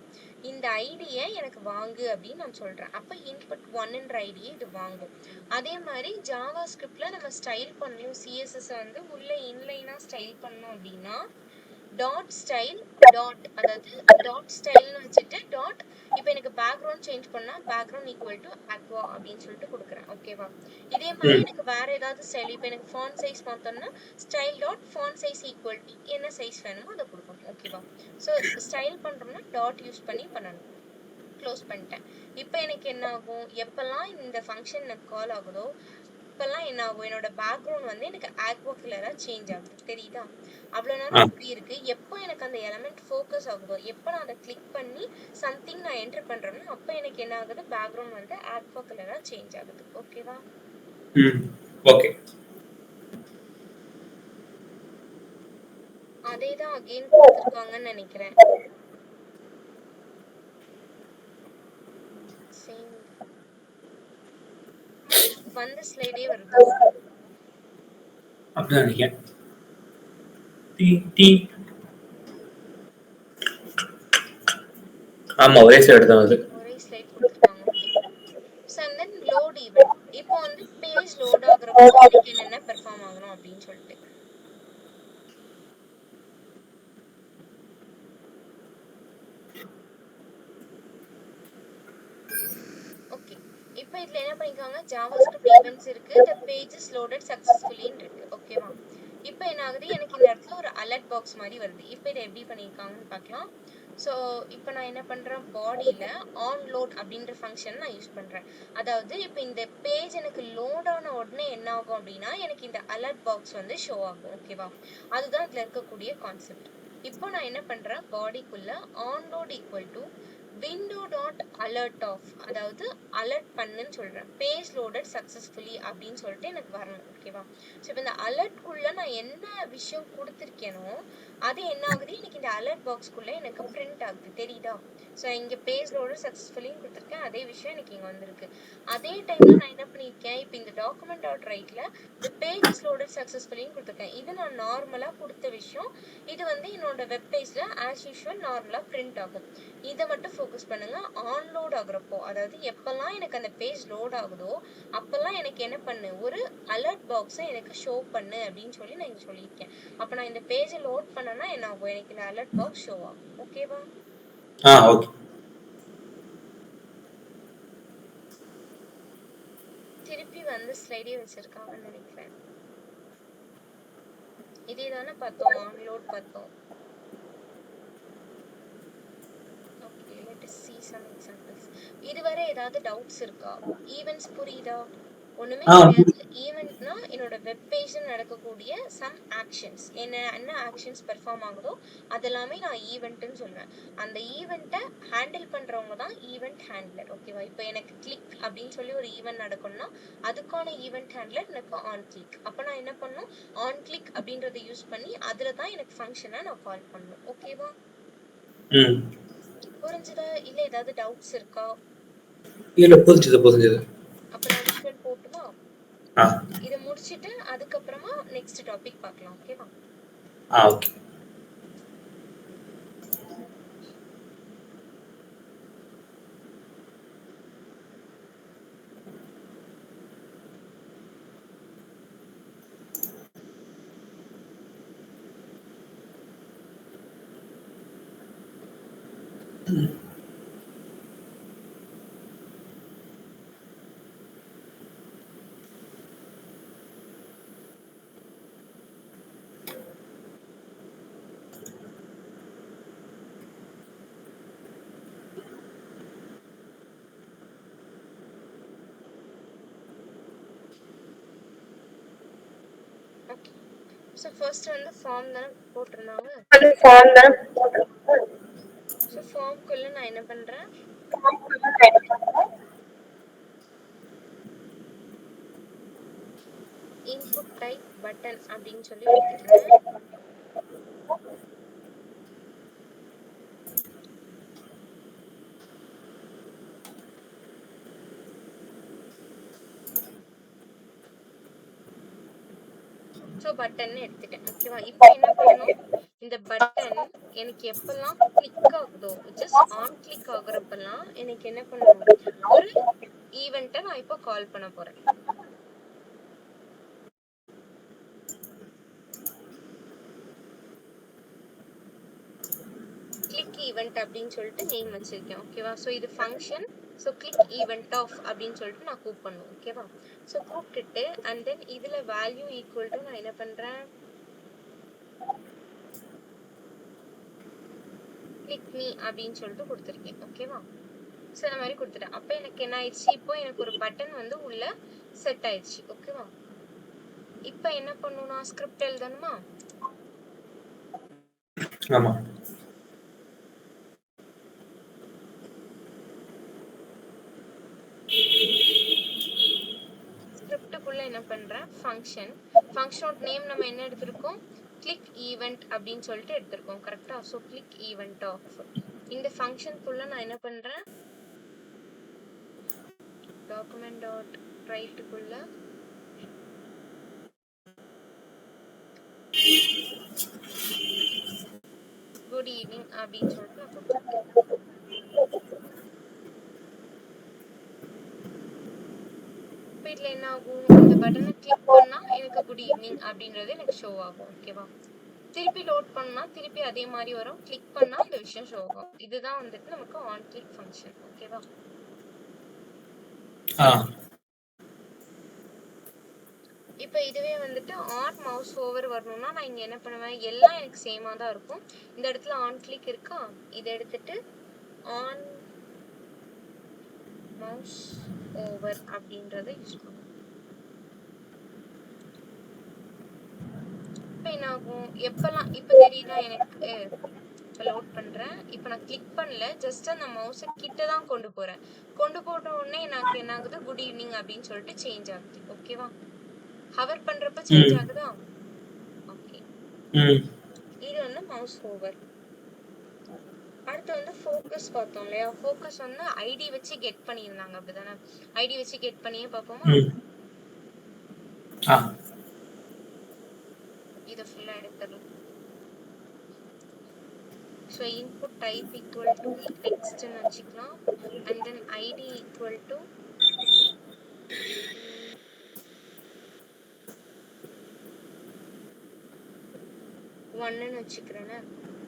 இந்த ஐடியை எனக்கு வாங்கு அப்படின்னு நான் சொல்கிறேன். அப்போ இன்புட் ஒன்னுன்ற ஐடியை இது வாங்கும். அதே மாதிரி ஜாவா ஸ்கிரிப்டில் நம்ம ஸ்டைல் பண்ணணும், சிஎஸ்எஸ் வந்து உள்ள இன்லைனாக ஸ்டைல் பண்ணணும் அப்படின்னா டாட் ஸ்டைல் டாட், அதாவது டாட் ஸ்டைல்னு வச்சுட்டு டாட், இப்போ எனக்கு பேக்ரவுண்ட் சேஞ்ச் பண்ணால் பேக்ரவுண்ட் ஈக்குவல் டு அக்வா அப்படின்னு சொல்லிட்டு கொடுக்குறேன். ஓகேவா? இதே மாதிரி எனக்கு வேறு ஏதாவது ஸ்டைல், இப்போ எனக்கு ஃபாண்ட் சைஸ் பார்த்தோம்னா style dot font size equal to என்ன சைஸ் வேணுமோ அதை கொடுக்கணும். ஓகேவா? ஸோ ஸ்டைல் பண்ணுறோம்னா டாட் யூஸ் பண்ணி பண்ணணும். க்ளோஸ் பண்ணிட்டேன். இப்போ எனக்கு என்ன ஆகும், எப்போல்லாம் இந்த ஃபங்க்ஷன் எனக்கு கால் ஆகுதோ இப்போல்லாம் என்ன ஆகும், என்னோட பேக்ரவுண்ட் வந்து எனக்கு ஆக்வா கலராக சேஞ்ச் ஆகுது, தெரியுதா? அவ்வளோ நேரம் இப்படி இருக்கு. எப்போ எனக்கு அந்த எலமெண்ட் ஃபோக்கஸ் ஆகுதோ, எப்போ நான் அதை கிளிக் பண்ணி சம்திங் நான் என்டர் பண்றேனோ அப்போ எனக்கு என்ன ஆகுது, பேக்ரவுண்ட் வந்து ஆக்வா கலராக சேஞ்ச் ஆகுது. ஓகேவா? ஓகே. அதே தான் அகைன் கொடுத்துருக்காங்கன்னு நினைக்கிறேன். வந்த ஸ்லைடே வருது. அப்படிதான் நினைக்கிறேன். ஆமா, ஒரே ஸ்லைடு தான் அது. ஒரே ஸ்லைட் கொடுத்துருக்காங்க. Okay. So and then load event. இப்போ வந்து பேஜ் லோட் ஆகுறப்போ எனக்கு என்னென்ன பெர்ஃபார்ம் ஆகணும் அப்படின்னு சொல்லிட்டு. ஓகே, இப்போ இதில் என்ன பண்ணிருக்காங்க, ஜாவாஸ்கிரிப்ட் ஈவெண்ட்ஸ் இருக்கு, த பேஜ் இஸ் லோடட் சக்ஸஸ்ஃபுல்லின்னு இருக்கு. ஓகேவா? இப்போ என்ன ஆகுது, எனக்கு இந்த இடத்துல ஒரு அலர்ட் பாக்ஸ் மாதிரி வருது. இப்போ இதை எப்படி பண்ணியிருக்காங்கன்னு பார்க்கலாம். ஸோ இப்போ நான் என்ன பண்ணுறேன், பாடியில் ஆன் லோட் அப்படின்ற ஃபங்க்ஷன் நான் யூஸ் பண்ணுறேன். அதாவது இப்போ இந்த பேஜ் எனக்கு லோட் ஆன உடனே என்ன ஆகும் அப்படின்னா எனக்கு இந்த அலர்ட் பாக்ஸ் வந்து ஷோ ஆகும். ஓகேவா? அதுதான் இதில் இருக்கக்கூடிய கான்செப்ட். இப்போ நான் என்ன பண்ணுறேன், பாடிக்குள்ளே on load equal to window dot alert of, அதாவது அலர்ட் பண்ணுன்னு சொல்கிறேன், பேஜ் லோடட் சக்ஸஸ்ஃபுல்லி அப்படின்னு சொல்லிட்டு எனக்கு வரணும். ஓகேவா? ஸோ இப்போ இந்த அலர்ட்குள்ளே நான் என்ன விஷயம் கொடுத்துருக்கேனோ அது என்ன ஆகுது, எனக்கு இந்த அலர்ட் பாக்ஸ்க்குள்ளே எனக்கு பிரிண்ட் ஆகுது, தெரியுதா? ஸோ இங்கே பேஜ் லோடட் சக்ஸஸ்ஃபுல்லின்னு கொடுத்துருக்கேன், அதே விஷயம் எனக்கு இங்கே வந்திருக்கு. அதே டைமில் நான் என்ன பண்ணியிருக்கேன், இப்போ இந்த டாக்குமெண்ட் டாட் ரைட்டில் இந்த பேஜ் இஸ் லோடட் சக்ஸஸ்ஃபுல்லின்னு கொடுத்துருக்கேன். இது நான் நார்மலாக கொடுத்த விஷயம். இது வந்து என்னோட வெப் பேஜில் ஆஸ் யூஷுவல் நார்மலாக பிரிண்ட் ஆகும். இதை மட்டும் ஃபோக்கஸ் பண்ணுங்க. ஆன் லோட் ஆகுறப்போ, அதாவது எப்பெல்லாம் எனக்கு அந்த பேஜ் லோட் ஆகுதோ அப்பெல்லாம் எனக்கு என்ன பண்ணு, ஒரு அலர்ட் பாக்ஸை எனக்கு ஷோ பண்ணு அப்படின்னு சொல்லி நான் இங்கே சொல்லியிருக்கேன். அப்போ நான் இந்த பேஜை லோட் பண்ணனா என்ன ஆகும், எனக்கு இந்த அலர்ட் பாக்ஸ் ஷோ ஆகும். ஓகேவா? ஓகே. திருப்பி வந்து ஸ்லைடே வச்சிருக்காங்கன்னு நினைக்கிறேன். இதே தானே பார்த்தோம், ஆன் லோட் பார்த்தோம். இதுவரை ஏதாவது டவுட்ஸ் இருக்கா? ஈவென்ட்ஸ் புரியுதா? ஒண்ணுமே கிடையாது. ஈவென்ட்னா என்னோட வெப் பேஜ்ல நடக்கக்கூடிய சம் ஆக்ஷன்ஸ், என்ன ஆக்ஷன்ஸ் பெர்ஃபார்ம் ஆகுதோ அதெல்லாமே நான் ஈவெண்ட்னு சொல்லுவேன். அந்த ஈவெண்ட்டை ஹேண்டில் பண்றவங்க தான் ஈவெண்ட் ஹேண்ட்லர். ஓகேவா? இப்போ எனக்கு கிளிக் அப்படின்னு சொல்லி ஒரு ஈவெண்ட் நடக்கணும்னா அதுக்கான ஈவெண்ட் ஹேண்ட்லர் எனக்கு ஆன் கிளிக். அப்போ நான் என்ன பண்ணணும், ஆன் கிளிக் அப்படின்றத யூஸ் பண்ணி அதுல தான் எனக்கு ஃபங்க்ஷனை நான் கால் பண்ணணும். ஓகேவா? புரிஞ்சுதா? இல்ல ஏதாவது டவுட்ஸ் இருக்கா? இல்ல, புரிஞ்சுது. அப்ப நான் விஷுவல் போட்டுமா? இதை முடிச்சிட்டு அதுக்கப்புறமா நெக்ஸ்ட் டாபிக் பார்க்கலாம். ஓகேவா? ஓகே. ஸோ ஃபர்ஸ்ட் வந்து ஃபார்ம் தானே போட்டிருந்தாங்க. ஸோ ஃபார்ம்குள்ள நான் என்ன பண்றேன், இன்புட் டைப் பட்டன் அப்படின்னு சொல்லி கொடுத்துக்கிறேன். ஸோ பட்டன் எடுத்துட்டேன். ஓகேவா? இப்போ என்ன பண்ணணும், இந்த பட்டன் எனக்கு எப்பெல்லாம் கிளிக் ஆகுதோ, ஜஸ்ட் ஆன் கிளிக் ஆகுறப்பெல்லாம் எனக்கு என்ன பண்ணணும், ஒரு ஈவெண்ட்டை நான் இப்போ கால் பண்ண போறேன். கிளிக் ஈவெண்ட் அப்படின்னு சொல்லிட்டு நேம் வச்சிருக்கேன். ஓகேவா? ஸோ இது function. So click event of அப்படின்னு சொல்லிட்டு நான் கூப்பிடணும். ஓகேவா? ஸோ கூப்பிட்டுட்டு அண்ட் தென் இதுல வேல்யூ ஈக்குவல் டு நான் என்ன பண்றேன், கிளிக் மீ அப்படின்னு சொல்லிட்டு கொடுத்துருக்கேன். ஓகேவா? ஸோ இந்த மாதிரி கொடுத்துட்டேன். அப்போ எனக்கு என்ன ஆயிடுச்சு, இப்போ எனக்கு ஒரு பட்டன் வந்து உள்ள செட் ஆயிடுச்சு. ஓகேவா? இப்போ என்ன பண்ணணும்னா ஸ்கிரிப்ட் எழுதணுமா? ஆமா. ஸ்கிரிப்டுக்குள்ள என்ன பண்றேன், ஃபங்க்ஷனோட நேம் நம்ம என்ன எடுத்திருக்கோம், கிளிக் ஈவெண்ட் அப்படின்னு சொல்லிட்டு எடுத்திருக்கோம். கரெக்டா? ஸோ கிளிக் ஈவெண்ட் ஆஃப் இந்த ஃபங்க்ஷனுக்குள்ள நான் என்ன பண்றேன், டாக்குமெண்ட் டாட் ரைட்டுக்குள்ள குட் ஈவினிங் அப்படின்னு சொல்லிட்டு நான் கொடுத்துருக்கேன். இப்போ இதில் என்ன ஆகும், இந்த பட்டனை கிளிக் பண்ணா எனக்கு குட் ஈவினிங் அப்படின்றது எனக்கு ஷோ ஆகும். ஓகேவா? திருப்பி லோட் பண்ணா திருப்பி அதே மாதிரி வரும், கிளிக் பண்ணா இந்த விஷயம் ஷோ ஆகும். இதுதான் வந்துட்டு நமக்கு ஆன் கிளிக் ஃபங்க்ஷன். ஓகேவா? இப்போ இதுவே வந்துட்டு ஆன் மவுஸ் ஓவர் வரணும்னா நான் இங்க என்ன பண்ணுவேன், எல்லாம் எனக்கு சேமா தான் இருக்கும். இந்த இடத்துல ஆன் கிளிக் இருக்கா, இதை எடுத்துட்டு ஆன் மவுஸ் ஓவர் அப்படின்றத யூஸ் பண்ணுவேன். இப்போ என்ன ஆகும், எப்பெல்லாம் இப்போ தெரியுதா எனக்கு, இப்போ லோட் பண்றேன். இப்போ நான் கிளிக் பண்ணல, ஜஸ்ட் அந்த மவுஸை கிட்ட தான் கொண்டு போறேன். கொண்டு போட்ட உடனே எனக்கு என்ன ஆகுது, குட் ஈவினிங் அப்படின்னு சொல்லிட்டு சேஞ்ச் ஆகுது. ஓகேவா? ஹவர் பண்றப்ப சேஞ்ச் ஆகுதா? ஓகே. இது வந்து மவுஸ் ஓவர். அடுத்து வந்து ஃபோக்கஸ் பார்த்தோம் இல்லையா, ஃபோக்கஸ் வந்து ஐடி வச்சு கெட் பண்ணியிருந்தாங்க. அப்படிதானே? ஐடி வச்சு கெட் பண்ணியே பார்ப்போமா? இதை ஃபுல்லா எடுத்துடலாம். So input type equal to டெக்ஸ்ட்னு வச்சுக்கலாம். And then ID equal to ஒன்னுன்னு வச்சுக்கிறேன்னு.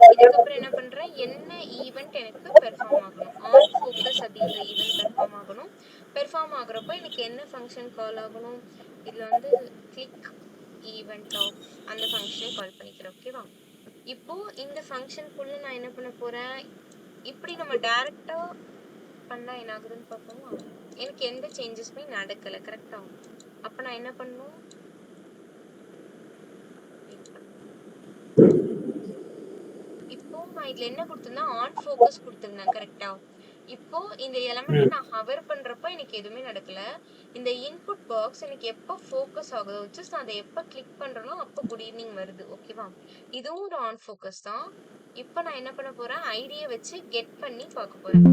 இதுக்கப்புறம் என்ன பண்றேன், என்ன ஈவெண்ட் எனக்கு பெர்ஃபார்ம் ஆகணும், ஆன் ஃபோக்கஸ் அப்படின்ற ஈவெண்ட் பெர்ஃபார்ம் ஆகணும். பெர்ஃபார்ம் ஆகுறப்போ எனக்கு என்ன ஃபங்க்ஷன் கால் ஆகணும், இதுல வந்து கிளிக் ஈவெண்ட் ஆஃப் அந்த ஃபங்க்ஷனை கால் பண்ணிக்கிறேன். ஓகேவா? இப்போ இந்த ஃபங்க்ஷனுக்குள்ள நான் என்ன பண்ண போறேன், இப்படி நம்ம டைரக்டா பண்ணா என்ன ஆகுதுன்னு பார்ப்போமா? எனக்கு எந்த சேஞ்சஸுமே நடக்கல. கரெக்டா? அப்ப நான் என்ன பண்ணணும், இப்போ நான் இதுல என்ன கொடுத்திருந்தேன், ஆன் ஃபோக்கஸ் கொடுத்திருந்தேன். கரெக்டா? இப்போ இந்த எலிமெண்ட் நான் ஹவர் பண்றப்ப எனக்கு எதுவுமே நடக்கல. இந்த இன்புட் பாக்ஸ் எனக்கு எப்போ ஃபோக்கஸ் ஆகுதோ, ஜஸ்ட் நான் அதை எப்போ கிளிக் பண்றேனோ அப்போ குட் ஈவினிங் வருது. ஓகேவா? இதுவும் ஒரு ஆன் ஃபோக்கஸ் தான். இப்போ நான் என்ன பண்ண போறேன், ஐடியை வச்சு கெட் பண்ணி பார்க்க போறேன்.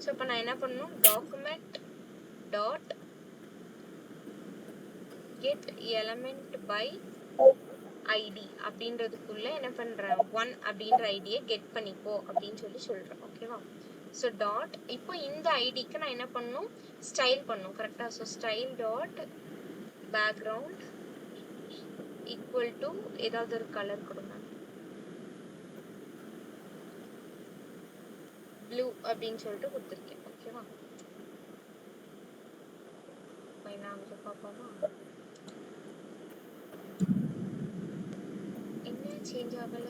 ஸோ இப்போ நான் என்ன பண்ணணும், document dot get element by ID அப்படின்றதுக்குள்ள என்ன பண்றேன், 1 அப்படின்ற ஐடியை கெட் பண்ணிக்கோ அப்படின்னு சொல்லி சொல்றேன். ஓகேவா? ஸோ டாட் இப்போ இந்த ஐடிக்கு நான் என்ன பண்ணணும், ஸ்டைல் பண்ணணும். கரெக்டா? So style dot background equal to ஏதாவது ஒரு கலர் கொடுங்க, ப்ளூ அப்படின்னு சொல்லிட்டு கொடுத்துருக்கேன். ஓகேவா? என்ன ஆகுது பார்ப்போமா? என்ன சேஞ்ச் ஆகல,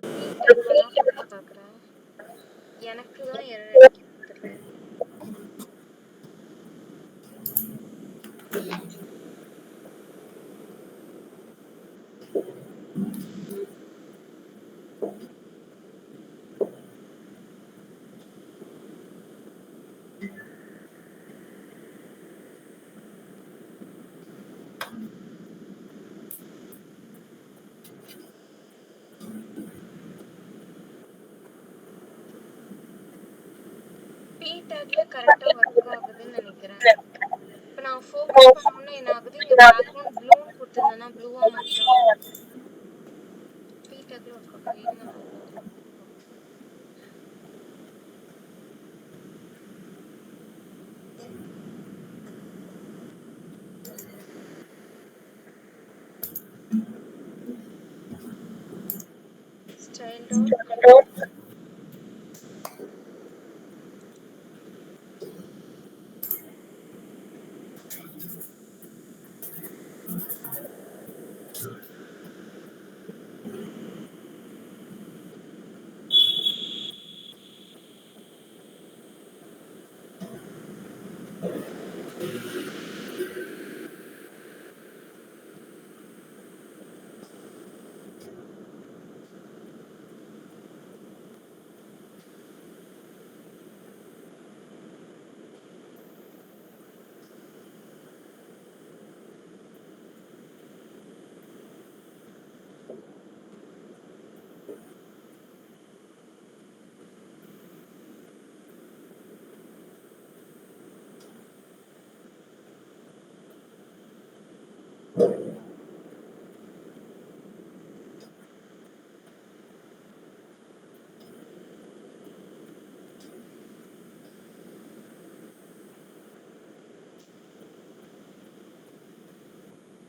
P tagல தான் கொடுத்து பார்க்குறேன். எனக்கு தான் எரர் அடிக்குதுன்னு தெரியல. P tagல கரெக்டா ஒர்க் ஆகுதுன்னு நினைக்கிறேன். இப்போ நான் ஃபோக்கஸ் பண்ணோம்னா என்ன ஆகுது, இங்க பேக்ரவுண்ட் ப்ளூன்னு கொடுத்துருந்தேன்னா ப்ளூவா மாறிடும். P tagல ஒர்க் ஆகுது. இருங்க நான் ஸ்டைல் டாட் கலர்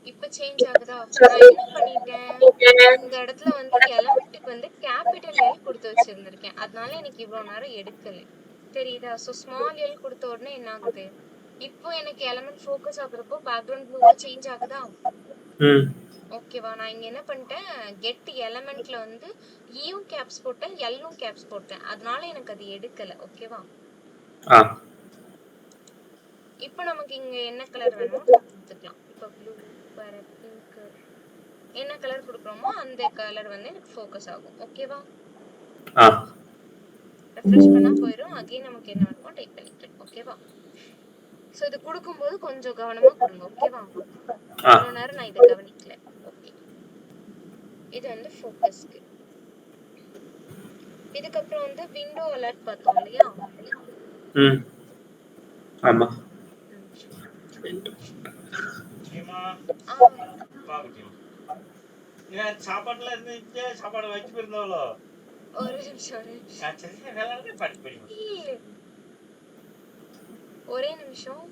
இப்ப சேஞ்ச் ஆகுதா? நான் என்ன பண்ணிட்டேன், இந்த இடத்துல வந்து எலமெண்ட்டுக்கு வந்து கேபிட்டல் எல் கொடுத்து வச்சிருந்திருக்கேன். அதனால எனக்கு இவ்வளவு நேரம் எடுக்கல. தெரியுதா? ஸோ ஸ்மால் எல் கொடுத்த உடனே என்ன ஆகுது, இப்போ எனக்கு எலமெண்ட் ஃபோக்கஸ் ஆகுறப்போ பேக்ரவுண்ட் ப்ளூவா சேஞ்ச் ஆகுதா? ஓகேவா? நான் இங்க என்ன பண்ணிட்டேன், கெட் எலமெண்ட்ல வந்து ஈயும் கேப்ஸ் போட்டேன், எல்லும் கேப்ஸ் போட்டேன். அதனால எனக்கு அது எடுக்கல. ஓகேவா? இப்போ நமக்கு இங்க என்ன கலர் வேணுமோ கொடுத்துக்கலாம். இப்போ ப்ளூ வேற பிங்க் என்ன கலர் கொடுக்குறோமோ அந்த கலர் வந்து எனக்கு ஃபோக்கஸ் ஆகும். ஓகேவா? ரெஃப்ரெஷ் பண்ணா போயிடும். அகைன் நமக்கு என்ன வேணுமோ டைப் பண்ணிக்கலாம். ஓகேவா? ஸோ இது கொடுக்கும்போது கொஞ்சம் கவனமா கொடுங்க. ஓகேவா? இவ்வளோ நேரம் நான் இதை கவனிக்கல. ஓகே, இது வந்து ஃபோக்கஸ்க்கு. இதுக்கப்புறம் வந்து விண்டோ அலர்ட் பார்த்தோம் இல்லையா? ஆமா. சாப்பாடுல இருந்து சாப்பாடு வச்சு போயிருந்தவளோ? ஒரு நிமிஷம் ஒரே நிமிஷம்.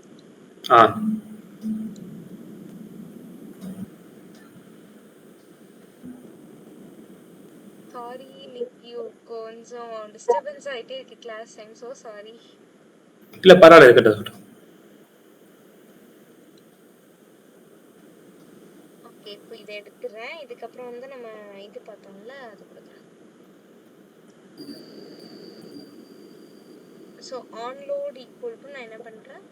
சாரி லிக்கியூ, கொஞ்சம் டிஸ்டர்பன்ஸ் ஆயிட்டே இருக்கு கிளாஸ். I'm so sorry. இல்ல பரவாயில்ல, இருக்கட்டும். ஓகே, இப்போ இதை எடுக்கிறேன். இதுக்கப்புறம் வந்து நம்ம இது பார்த்தோம்ல, அது கொடுக்குறேன். ஸோ ஆன்லோட் ஈக்குவல் டு நான் என்ன பண்றேன்,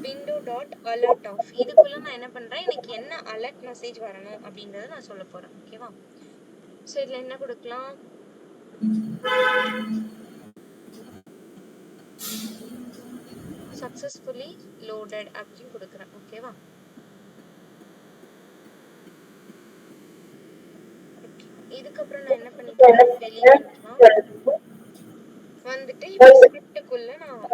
விண்டோ டாட் அலர்ட் ஆஃப். இதுக்குள்ள நான் என்ன பண்றேன், எனக்கு என்ன அலர்ட் மெசேஜ் வரணும் அப்படின்றத நான் சொல்ல போறேன். ஓகேவா? ஸோ இதுல என்ன கொடுக்கலாம், சக்சஸ்ஃபுல்லி லோடட் அப்படின்னு கொடுக்குறேன். ஓகேவா? இதுக்கப்புறம் நான் என்ன பண்ணிக்கிறேன், வெளியே வந்துட்டு இப்போ ஸ்கிரிப்டுக்குள்ள நான்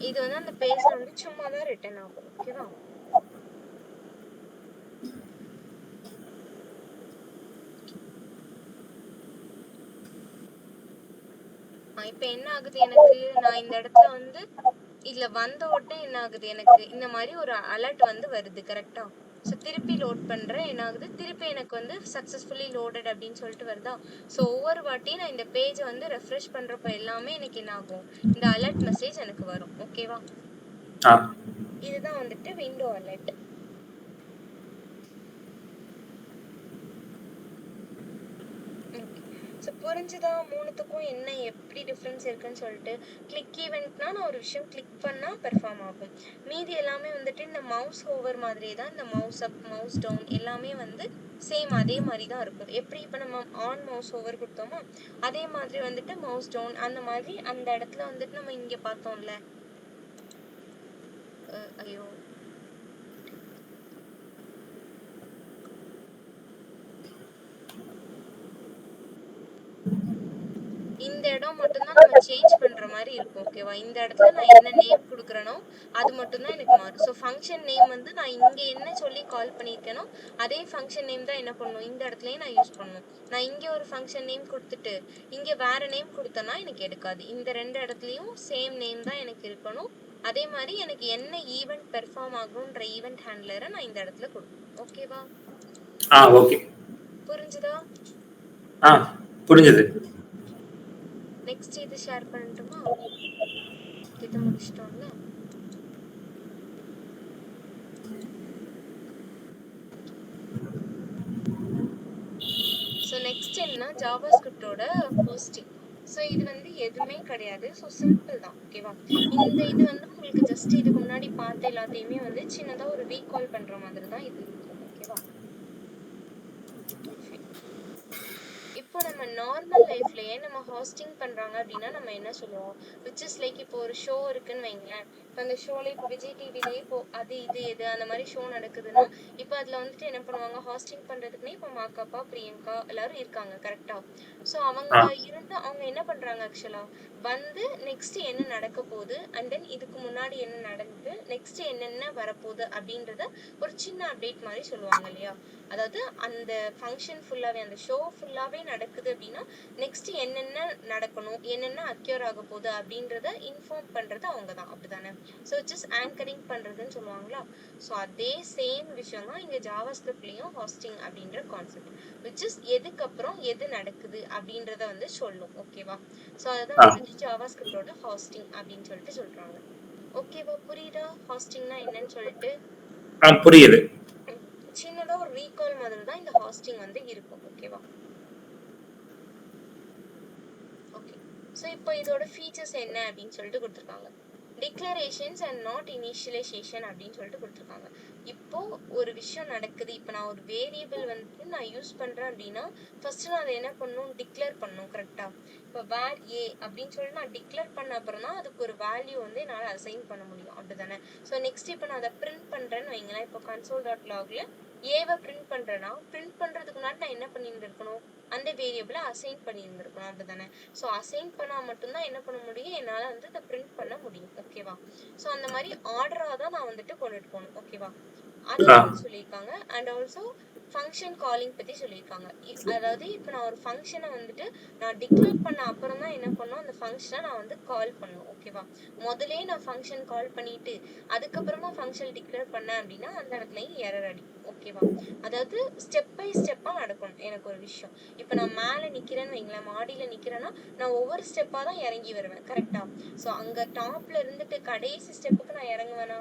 இது வந்து அந்த பேஜ்ல வந்து சும்மா தான் ரிட்டர்ன் ஆகும். ஓகேவா? இப்ப என்ன ஆகுது, எனக்கு நான் இந்த இடத்துல வந்து இதுல வந்த உடனே என்ன ஆகுது, எனக்கு இந்த மாதிரி ஒரு அலர்ட் வந்து வருது. கரெக்டா? ஸோ திருப்பி லோட் பண்ணுறேன், என்ன ஆகுது, திருப்பி எனக்கு வந்து சக்ஸஸ்ஃபுல்லி லோடட் அப்படின்னு சொல்லிட்டு வருதா. ஸோ ஒவ்வொரு வாட்டியும் நான் இந்த பேஜை வந்து ரெஃப்ரெஷ் பண்ணுறப்ப எல்லாமே எனக்கு என்ன ஆகும், இந்த அலர்ட் மெசேஜ் எனக்கு வரும். ஓகேவா, ஆ இதுதான் வந்துட்டு விண்டோ அலர்ட். ஸோ புரிஞ்சுதா மூணுத்துக்கும் என்ன எப்படி டிஃப்ரென்ஸ் இருக்குன்னு சொல்லிட்டு. கிளிக் ஈவெண்ட்னா நான் ஒரு விஷயம் கிளிக் பண்ணால் பெர்ஃபார்ம் ஆகும். மீதி எல்லாமே வந்துட்டு இந்த மவுஸ் ஓவர் மாதிரி தான், இந்த மவுஸ் அப் மவுஸ் டவுன் எல்லாமே வந்து சேம் அதே மாதிரி தான் இருக்கும். எப்படி இப்போ நம்ம ஆன் மவுஸ் ஓவர் கொடுத்தோமோ அதே மாதிரி வந்துட்டு மவுஸ் டவுன் அந்த மாதிரி அந்த இடத்துல வந்துட்டு நம்ம இங்கே பார்த்தோம்ல. ஐயோ இந்த இடம் மட்டும்தான் நம்ம சேஞ்ச் பண்ற மாதிரி இருக்கும். ஓகேவா, இந்த இடத்துல நான் என்ன நேம் கொடுக்குறேனோ அது மட்டும்தான் எனக்கு மாறும். ஸோ ஃபங்க்ஷன் நேம் வந்து நான் இங்கே என்ன சொல்லி கால் பண்ணியிருக்கேனோ அதே ஃபங்க்ஷன் நேம் தான் என்ன பண்ணணும், இந்த இடத்துலயும் நான் யூஸ் பண்ணணும். நான் இங்கே ஒரு ஃபங்க்ஷன் நேம் கொடுத்துட்டு இங்கே வேற நேம் கொடுத்தேன்னா எனக்கு எடுக்காது. இந்த ரெண்டு இடத்துலையும் சேம் நேம் தான் எனக்கு இருக்கணும். அதே மாதிரி எனக்கு என்ன ஈவெண்ட் பெர்ஃபார்ம் ஆகுன்ற ஈவெண்ட் ஹேண்ட்லரை நான் இந்த இடத்துல கொடுக்கணும். ஓகேவா, ஓகே புரிஞ்சுதா? புரிஞ்சது. நெக்ஸ்ட் இது ஷேர் பண்ணட்டுமா? இது முடிச்சிட்டோம்ல. ஸோ நெக்ஸ்ட் என்ன, ஜாவாஸ்கிரிப்டோட ஹோஸ்டிங். ஸோ இது வந்து எதுவுமே கிடையாது. ஸோ சிம்பிள் தான். ஓகேவா, இந்த இது வந்து உங்களுக்கு ஜஸ்ட் இதுக்கு முன்னாடி பார்த்த எல்லாத்தையுமே வந்து சின்னதாக ஒரு ரீகால் பண்ணுற மாதிரி தான் இது. ஓகேவா, இப்போ நம்ம நார்மல் லைஃப்லயே நம்ம ஹாஸ்டிங் பண்றாங்க அப்படின்னா நம்ம என்ன சொல்லுவோம், விச் இஸ் லைக் இப்போ ஒரு ஷோ இருக்குன்னு வைங்களேன். இப்போ அந்த ஷோல இப்போ விஜய் டிவிலேயே இப்போ அது இது எது அந்த மாதிரி ஷோ நடக்குதுன்னா இப்போ அதுல வந்துட்டு என்ன பண்ணுவாங்க, ஹாஸ்டிங் பண்றதுக்குன்னே இப்போ மாக்காப்பா பிரியங்கா எல்லாரும் இருக்காங்க. கரெக்டா? ஸோ அவங்க இருந்து அவங்க என்ன பண்றாங்க, ஆக்சுவலா வந்து நெக்ஸ்ட் என்ன நடக்க போகுது அண்ட் தென் இதுக்கு முன்னாடி என்ன நடந்தது, நெக்ஸ்ட் என்னென்ன வரப்போகுது அப்படின்றத ஒரு சின்ன அப்டேட் மாதிரி சொல்லுவாங்க இல்லையா. அதாவது அந்த ஃபங்க்ஷன் ஃபுல்லாவே அந்த ஷோ ஃபுல்லாவே நடக்குது அப்படின்னா நெக்ஸ்ட் என்னென்ன நடக்கணும், என்னென்ன அக்யூர் ஆக போகுது அப்படின்றத இன்ஃபார்ம் பண்றது அவங்க தான். அப்படிதானே? ஸோ ஜஸ்ட் ஆங்கரிங் பண்றதுன்னு சொல்லுவாங்களா. ஸோ அதே சேம் விஷயம் தான் இங்க ஜாவாஸ்கிரிப்ட்லயும் ஹாஸ்டிங் அப்படின்ற கான்செப்ட், விச் இஸ் எதுக்கப்புறம் எது நடக்குது அப்படின்றத வந்து சொல்லும். ஓகேவா, ஸோ அதுதான் வந்து ஜாவாஸ்கிரிப்டோட ஹாஸ்டிங் அப்படின்னு சொல்லிட்டு சொல்றாங்க. ஓகேவா, புரியுதா ஹாஸ்டிங்னா என்னன்னு சொல்லிட்டு? புரியுது. சின்னதா ஒரு ரீகால் மாதிரி தான் இந்த ஹாஸ்டிங் வந்து இருக்கும். ஓகேவா, ஓகே. ஸோ இப்போ இதோட ஃபீச்சர்ஸ் என்ன அப்படின்னு சொல்லிட்டு கொடுத்துருக்காங்க. டிக்ளரேஷன்ஸ் அண்ட் நாட் இனிஷியலைசேஷன் அப்படின்னு சொல்லிட்டு கொடுத்துருக்காங்க. இப்போ ஒரு விஷயம் நடக்குது, இப்போ நான் ஒரு வேரியபிள் வந்துட்டு நான் யூஸ் பண்றேன் அப்படின்னா ஃபர்ஸ்ட் நான் அதை என்ன பண்ணணும், டிக்ளேர் பண்ணணும். கரெக்டா? இப்போ வேர் ஏ அப்படின்னு சொல்லிட்டு நான் டிக்ளேர் பண்ண அப்புறம் தான் அதுக்கு ஒரு வேல்யூ வந்து என்னால் அசைன் பண்ண முடியும். அப்படிதானே? ஸோ நெக்ஸ்ட் இப்போ நான் அதை பிரிண்ட் பண்றேன்னு வைங்களேன். இப்போ console.logல ஏவை பிரிண்ட் பண்றேன்னா பிரிண்ட் பண்றதுக்கு முன்னாடி நான் என்ன பண்ணியிருந்திருக்கணும், அந்த வேரியபிளை அசைன் பண்ணியிருந்திருக்கணும். அப்படிதானே? ஸோ அசைன் பண்ணா மட்டும்தான் என்ன பண்ண முடியும், என்னால் வந்து இதை பிரிண்ட் பண்ண முடியும். ஓகேவா, ஸோ அந்த மாதிரி ஆர்டரா தான் நான் வந்துட்டு கொண்டுட்டு போகணும். ஓகேவா, அதுதான் சொல்லியிருக்காங்க. அண்ட் ஆல்சோ ஃபங்க்ஷன் காலிங் பத்தி சொல்லியிருக்காங்க. அதாவது இப்போ நான் ஒரு ஃபங்க்ஷனை வந்துட்டு நான் டிக்ளேர் பண்ண அப்புறம் தான் என்ன பண்ணணும், அந்த ஃபங்க்ஷனை நான் வந்து கால் பண்ணணும். ஓகேவா, முதலே நான் ஃபங்க்ஷன் கால் பண்ணிட்டு அதுக்கப்புறமா ஃபங்க்ஷன் டிக்ளேர் பண்ணேன் அப்படின்னா அந்த இடத்துலயும் எரர் அடிக்கும். ஓகேவா, அதாவது ஸ்டெப் பை ஸ்டெப்பா நடக்கணும். எனக்கு ஒரு விஷயம் இப்போ நான் மேலே நிக்கிறேன்னு வைங்களேன், மாடியில நிக்கிறேன்னா நான் ஒவ்வொரு ஸ்டெப்பா தான் இறங்கி வருவேன். கரெக்டா? ஸோ அங்க டாப்ல இருந்துட்டு கடைசி ஸ்டெப்புக்கு நான் இறங்குவேனா,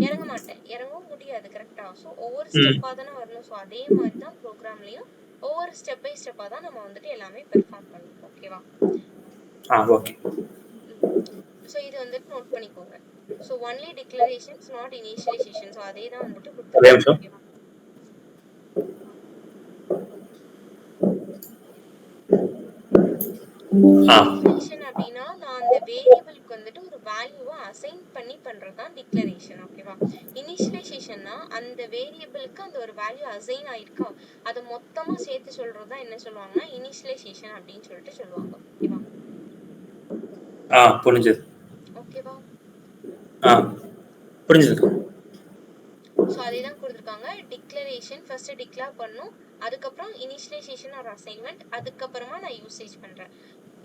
இறங்க மாட்டேன், இறங்கவும் முடியாது. கரெக்டா? ஸோ ஒவ்வொரு ஸ்டெப்பா தானே வரணும். ஸோ அதே மாதிரி தான் ப்ரோக்ராம்லயும் ஒவ்வொரு ஸ்டெப் பை ஸ்டெப்பா தான் நம்ம வந்துட்டு எல்லாமே பெர்ஃபார்ம் பண்ணணும். ஓகேவா, ஓகே. ஸோ இது வந்துட்டு நோட் பண்ணிக்கோங்க. So only declarations not initialization. So அதே தான் வந்துட்டு கொடுத்துருக்காங்க. ஓகேவா, டிக்ளரேஷன் அப்படின்னா நான் அந்த வேரியபிளுக்கு வந்துட்டு ஒரு வேல்யூவை அசைன் பண்ணி பண்றதுதான் டிக்ளரேஷன். ஓகேவா, இனிஷியலைசேஷன்னா அந்த வேரியபிளுக்கு அந்த ஒரு வேல்யூ அசைன் ஆயிருக்கா அதை மொத்தமா சேர்த்து சொல்றதுதான் என்ன சொல்லுவாங்கன்னா இனிஷியலைசேஷன் அப்படின்னு சொல்லிட்டு சொல்லுவாங்க. ஓகேவா, புரிஞ்சது. ஓகேவா, புரிஞ்சது. ஸோ அதே தான் கொடுத்துருக்காங்க. டிக்ளரேஷன் ஃபர்ஸ்ட் டிக்ளேர் பண்ணும், அதுக்கப்புறம் இனிஷியலைசேஷன் ஒரு அசைன்மெண்ட், அதுக்கப்புறமா நான் யூசேஜ் பண்றேன்.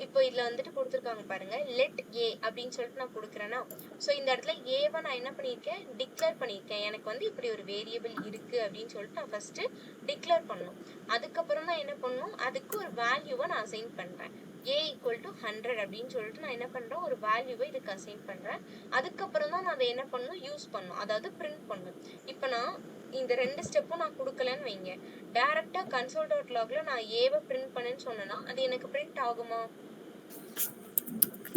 இப்போ இதுல வந்துட்டு கொடுத்துருக்காங்க பாருங்க, லெட் ஏ அப்படின்னு சொல்லிட்டு நான் கொடுக்குறேன்னா, ஸோ இந்த இடத்துல ஏவை நான் என்ன பண்ணியிருக்கேன், டிக்ளேர் பண்ணியிருக்கேன். எனக்கு வந்து இப்படி ஒரு வேரியபிள் இருக்கு அப்படின்னு சொல்லிட்டு நான் ஃபர்ஸ்ட் டிக்ளேர் பண்ணணும். அதுக்கப்புறம் நான் என்ன பண்ணணும், அதுக்கு ஒரு வேல்யூவை நான் அசைன் பண்றேன். ஏ ஈக்குவல் டு 100 அப்படின்னு சொல்லிட்டு நான் என்ன பண்றேன், ஒரு வேல்யூவை இதுக்கு அசைன் பண்றேன். அதுக்கப்புறம் தான் நான் அதை என்ன பண்ணணும், யூஸ் பண்ணணும், அதாவது பிரிண்ட் பண்ணணும். இப்போ நான் இந்த 2 ஸ்டெப்பும் நான் கொடுக்கலன்னு வைங்க, டைரக்டா console.logல நான் ஏவை பிரிண்ட் பண்ணேன்னு சொன்னேன்னா அது எனக்கு பிரிண்ட் ஆகுமா?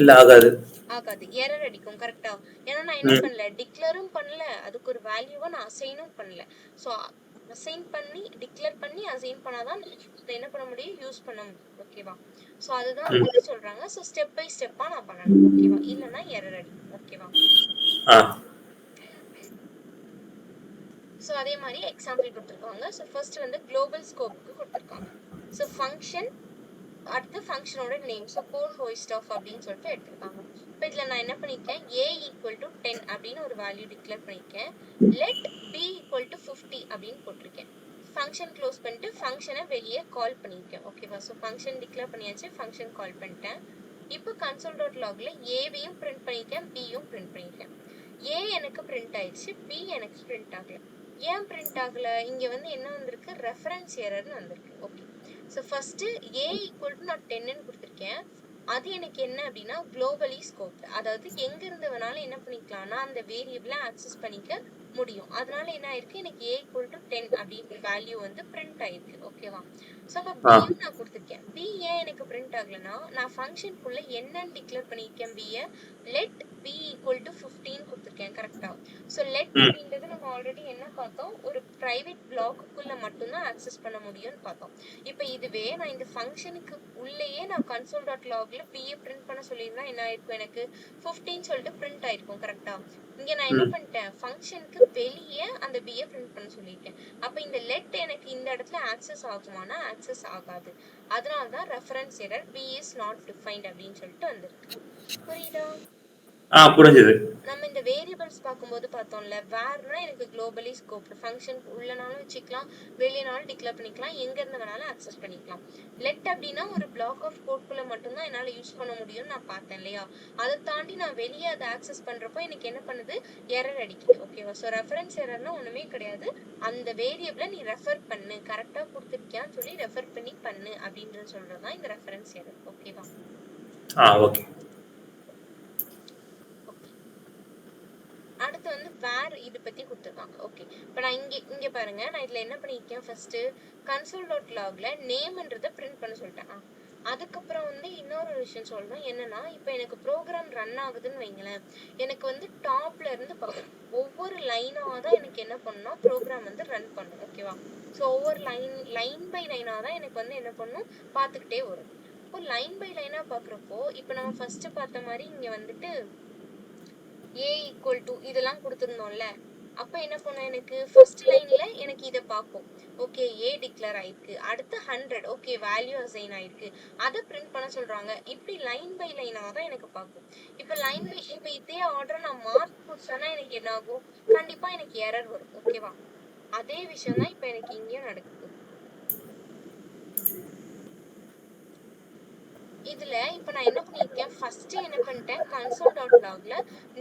இல்ல ஆகாது. ஆகாது, எரர் அடிக்கும். கரெக்டா? ஏன்னா நான் என்ன பண்ணல, டிக்ளேரும் பண்ணல, அதுக்கு ஒரு வேல்யூவை நான் அசைனும் பண்ணல. ஸோ அசைன் பண்ணி டிக்ளேர் பண்ணி அசைன் பண்ணாதான் அதை என்ன பண்ண முடியும், யூஸ் பண்ண முடியும். ஓகேவா? ஸோ அதுதான் வந்து சொல்றாங்க. ஸோ ஸ்டெப் பை ஸ்டெப்பா நான் பண்ணணும். ஓகேவா? இல்லைன்னா எரர் அடிக்கும். ஓகேவா? ஸோ அதே மாதிரி எக்ஸாம்பிள் கொடுத்துருக்காங்க. ஸோ ஃபர்ஸ்ட் வந்து குளோபல் ஸ்கோப்புக்கு கொடுத்துருக்காங்க. ஸோ ஃபங்க்ஷன், அடுத்து ஃபங்க்ஷனோட name, so code host of அப்படின்னு சொல்லிட்டு எடுத்துருக்காங்க. இப்போ இதில் நான் என்ன பண்ணியிருக்கேன், ஏ ஈக்குவல் டு 10 அப்படின்னு ஒரு வேல்யூ டிக்ளேர் பண்ணியிருக்கேன். லெட் பி ஈக்குவல் டு 50 அப்படின்னு போட்டிருக்கேன். ஃபங்க்ஷன் க்ளோஸ் பண்ணிட்டு ஃபங்க்ஷனை வெளியே கால் பண்ணியிருக்கேன். ஓகேவா? ஸோ ஃபங்க்ஷன் டிக்ளேர் பண்ணியாச்சு, ஃபங்க்ஷன் கால் பண்ணிட்டேன். இப்போ console.logல ஏவையும் பிரிண்ட் பண்ணியிருக்கேன், பியும் பிரிண்ட் பண்ணியிருக்கேன். ஏ எனக்கு பிரிண்ட் ஆயிடுச்சு, பி எனக்கு பிரிண்ட் ஆகல. ஏன் பிரிண்ட் ஆகல, இங்க வந்து என்ன வந்திருக்கு, ரெஃபரன்ஸ் எரர்னு வந்திருக்கு. Okay, so first A equal to நான் 10ன்னு கொடுத்துருக்கேன். அது எனக்கு என்ன அப்படின்னா குளோபலி ஸ்கோப், அதாவது எங்க இருந்து வேணாலும் என்ன பண்ணிக்கலாம்னா அந்த வேரியபிளை ஆக்சஸ் பண்ணிக்க முடியும். அதனால என்ன ஆயிருக்கு, எனக்கு ஏ ஈக்குவல் டு 10 அப்படிங்கிற வேல்யூ வந்து பிரிண்ட் ஆயிருக்கு. ஓகேவா? ஸோ அப்போ பியும் நான் கொடுத்துருக்கேன். பி ஏன் எனக்கு பிரிண்ட் ஆகலைன்னா, நான் ஃபங்க்ஷனுக்குள்ள என்னன்னு டிக்ளேர் பண்ணியிருக்கேன், பியை லெட் பி ஈக்குவல் டு 15 கொடுத்துருக்கேன். கரெக்டா? ஸோ லெட் அப்படின்றது நம்ம ஆல்ரெடி என்ன பார்த்தோம், ஒரு பிரைவேட் பிளாக்குக்குள்ள மட்டும்தான் ஆக்சஸ் பண்ண முடியும்னு பார்த்தோம். இப்போ இதுவே நான் இந்த ஃபங்க்ஷனுக்கு உள்ளேயே நான் console.logல பியை பிரிண்ட் பண்ண சொல்லியிருந்தா என்ன ஆயிருக்கும், எனக்கு 15 சொல்லிட்டு பிரிண்ட் ஆயிருக்கும். கரெக்டா? இங்க நான் என்ன பண்ணிட்டேன், ஃபங்க்ஷனுக்கு வெளியே அந்த பியை பிரிண்ட் பண்ண சொல்லியிருக்கேன். அப்ப இந்த லெட் எனக்கு இந்த இடத்துல ஆக்சஸ் ஆகுமானா ஆக்சஸ் ஆகாது. அதனால தான் reference error B is not defined அப்படின்னு சொல்லிட்டு வந்திருக்கு. புரியுதா? புரிஞ்சது. நம்ம இந்த வேரியபிள்ஸ் பார்க்கும்போது பார்த்தோம்ல, வேர்னா எனக்கு குளோபலி ஸ்கோப், ஃபங்க்ஷன் உள்ளனாலும் வச்சுக்கலாம், வெளியனாலும் டிக்ளேர் பண்ணிக்கலாம், எங்க இருந்து வேணாலும் ஆக்சஸ் பண்ணிக்கலாம். லெட் அப்படின்னா ஒரு பிளாக் ஆஃப் கோட்குள்ள மட்டும்தான் என்னால யூஸ் பண்ண முடியும்னு நான் பார்த்தேன் இல்லையா? அதை தாண்டி நான் வெளியே அதை ஆக்சஸ் பண்றப்போ எனக்கு என்ன பண்ணுது, எரர் அடிக்குது. ஓகேவா? ஸோ ரெஃபரன்ஸ் எரர்னா ஒண்ணுமே கிடையாது, அந்த வேரியபிளை நீ ரெஃபர் பண்ணு, கரெக்டா கொடுத்துருக்கியான்னு சொல்லி ரெஃபர் பண்ணி பண்ணு அப்படின்றது சொல்றதுதான் இந்த ரெஃபரன்ஸ் எரர். ஓகேவா? ஓகே. அடுத்து வந்து வேர் இது பத்தி கொடுத்துருக்காங்க. ஓகே, இப்போ நான் இங்க பாருங்க, நான் இதுல என்ன பண்ணிருக்கேன், ஃபர்ஸ்ட் console.logல நேம்ன்றதை பிரிண்ட் பண்ண சொல்லிட்டேன். அதுக்கப்புறம் வந்து இன்னொரு விஷயம் சொல்லணும், என்னன்னா இப்போ எனக்கு ப்ரோக்ராம் ரன் ஆகுதுன்னு வைங்களேன், எனக்கு வந்து டாப்ல இருந்து ஒவ்வொரு லைனா தான் எனக்கு என்ன பண்ணணும், ப்ரோக்ராம் வந்து ரன் பண்ணும். ஓகேவா? ஸோ ஒவ்வொரு லைன் பை லைனா தான் எனக்கு வந்து என்ன பண்ணும், பார்த்துக்கிட்டே வரும். இப்போ லைன் பை லைனா பாக்குறப்போ, இப்போ நம்ம ஃபர்ஸ்ட் பார்த்த மாதிரி இங்க வந்துட்டு ஏ ஈக்குவல் டு இதெல்லாம் கொடுத்துருந்தோம்ல, அப்ப என்ன பண்ண, எனக்கு ஃபர்ஸ்ட் லைன்ல எனக்கு இதை பார்க்கும். ஓகே, ஏ டிக்ளேர் ஆயிருக்கு, அடுத்து 100, ஓகே வேல்யூ அசைன் ஆயிருக்கு, அதை பிரிண்ட் பண்ண சொல்றாங்க. இப்படி லைன் பை லைனா தான் எனக்கு பார்க்கும். இப்போ லைன் பை, இப்போ இதே ஆர்டர் நான் மார்க் கொடுத்தேன்னா எனக்கு என்ன ஆகும், கண்டிப்பா எனக்கு எரர் வரும். ஓகேவா? அதே விஷயம் தான் இப்போ எனக்கு இங்கேயும் நடக்குது. இதுல இப்ப நான் என்ன பண்ணிருக்கேன், ஃபர்ஸ்ட் என்ன பண்ணிட்டேன், console.logல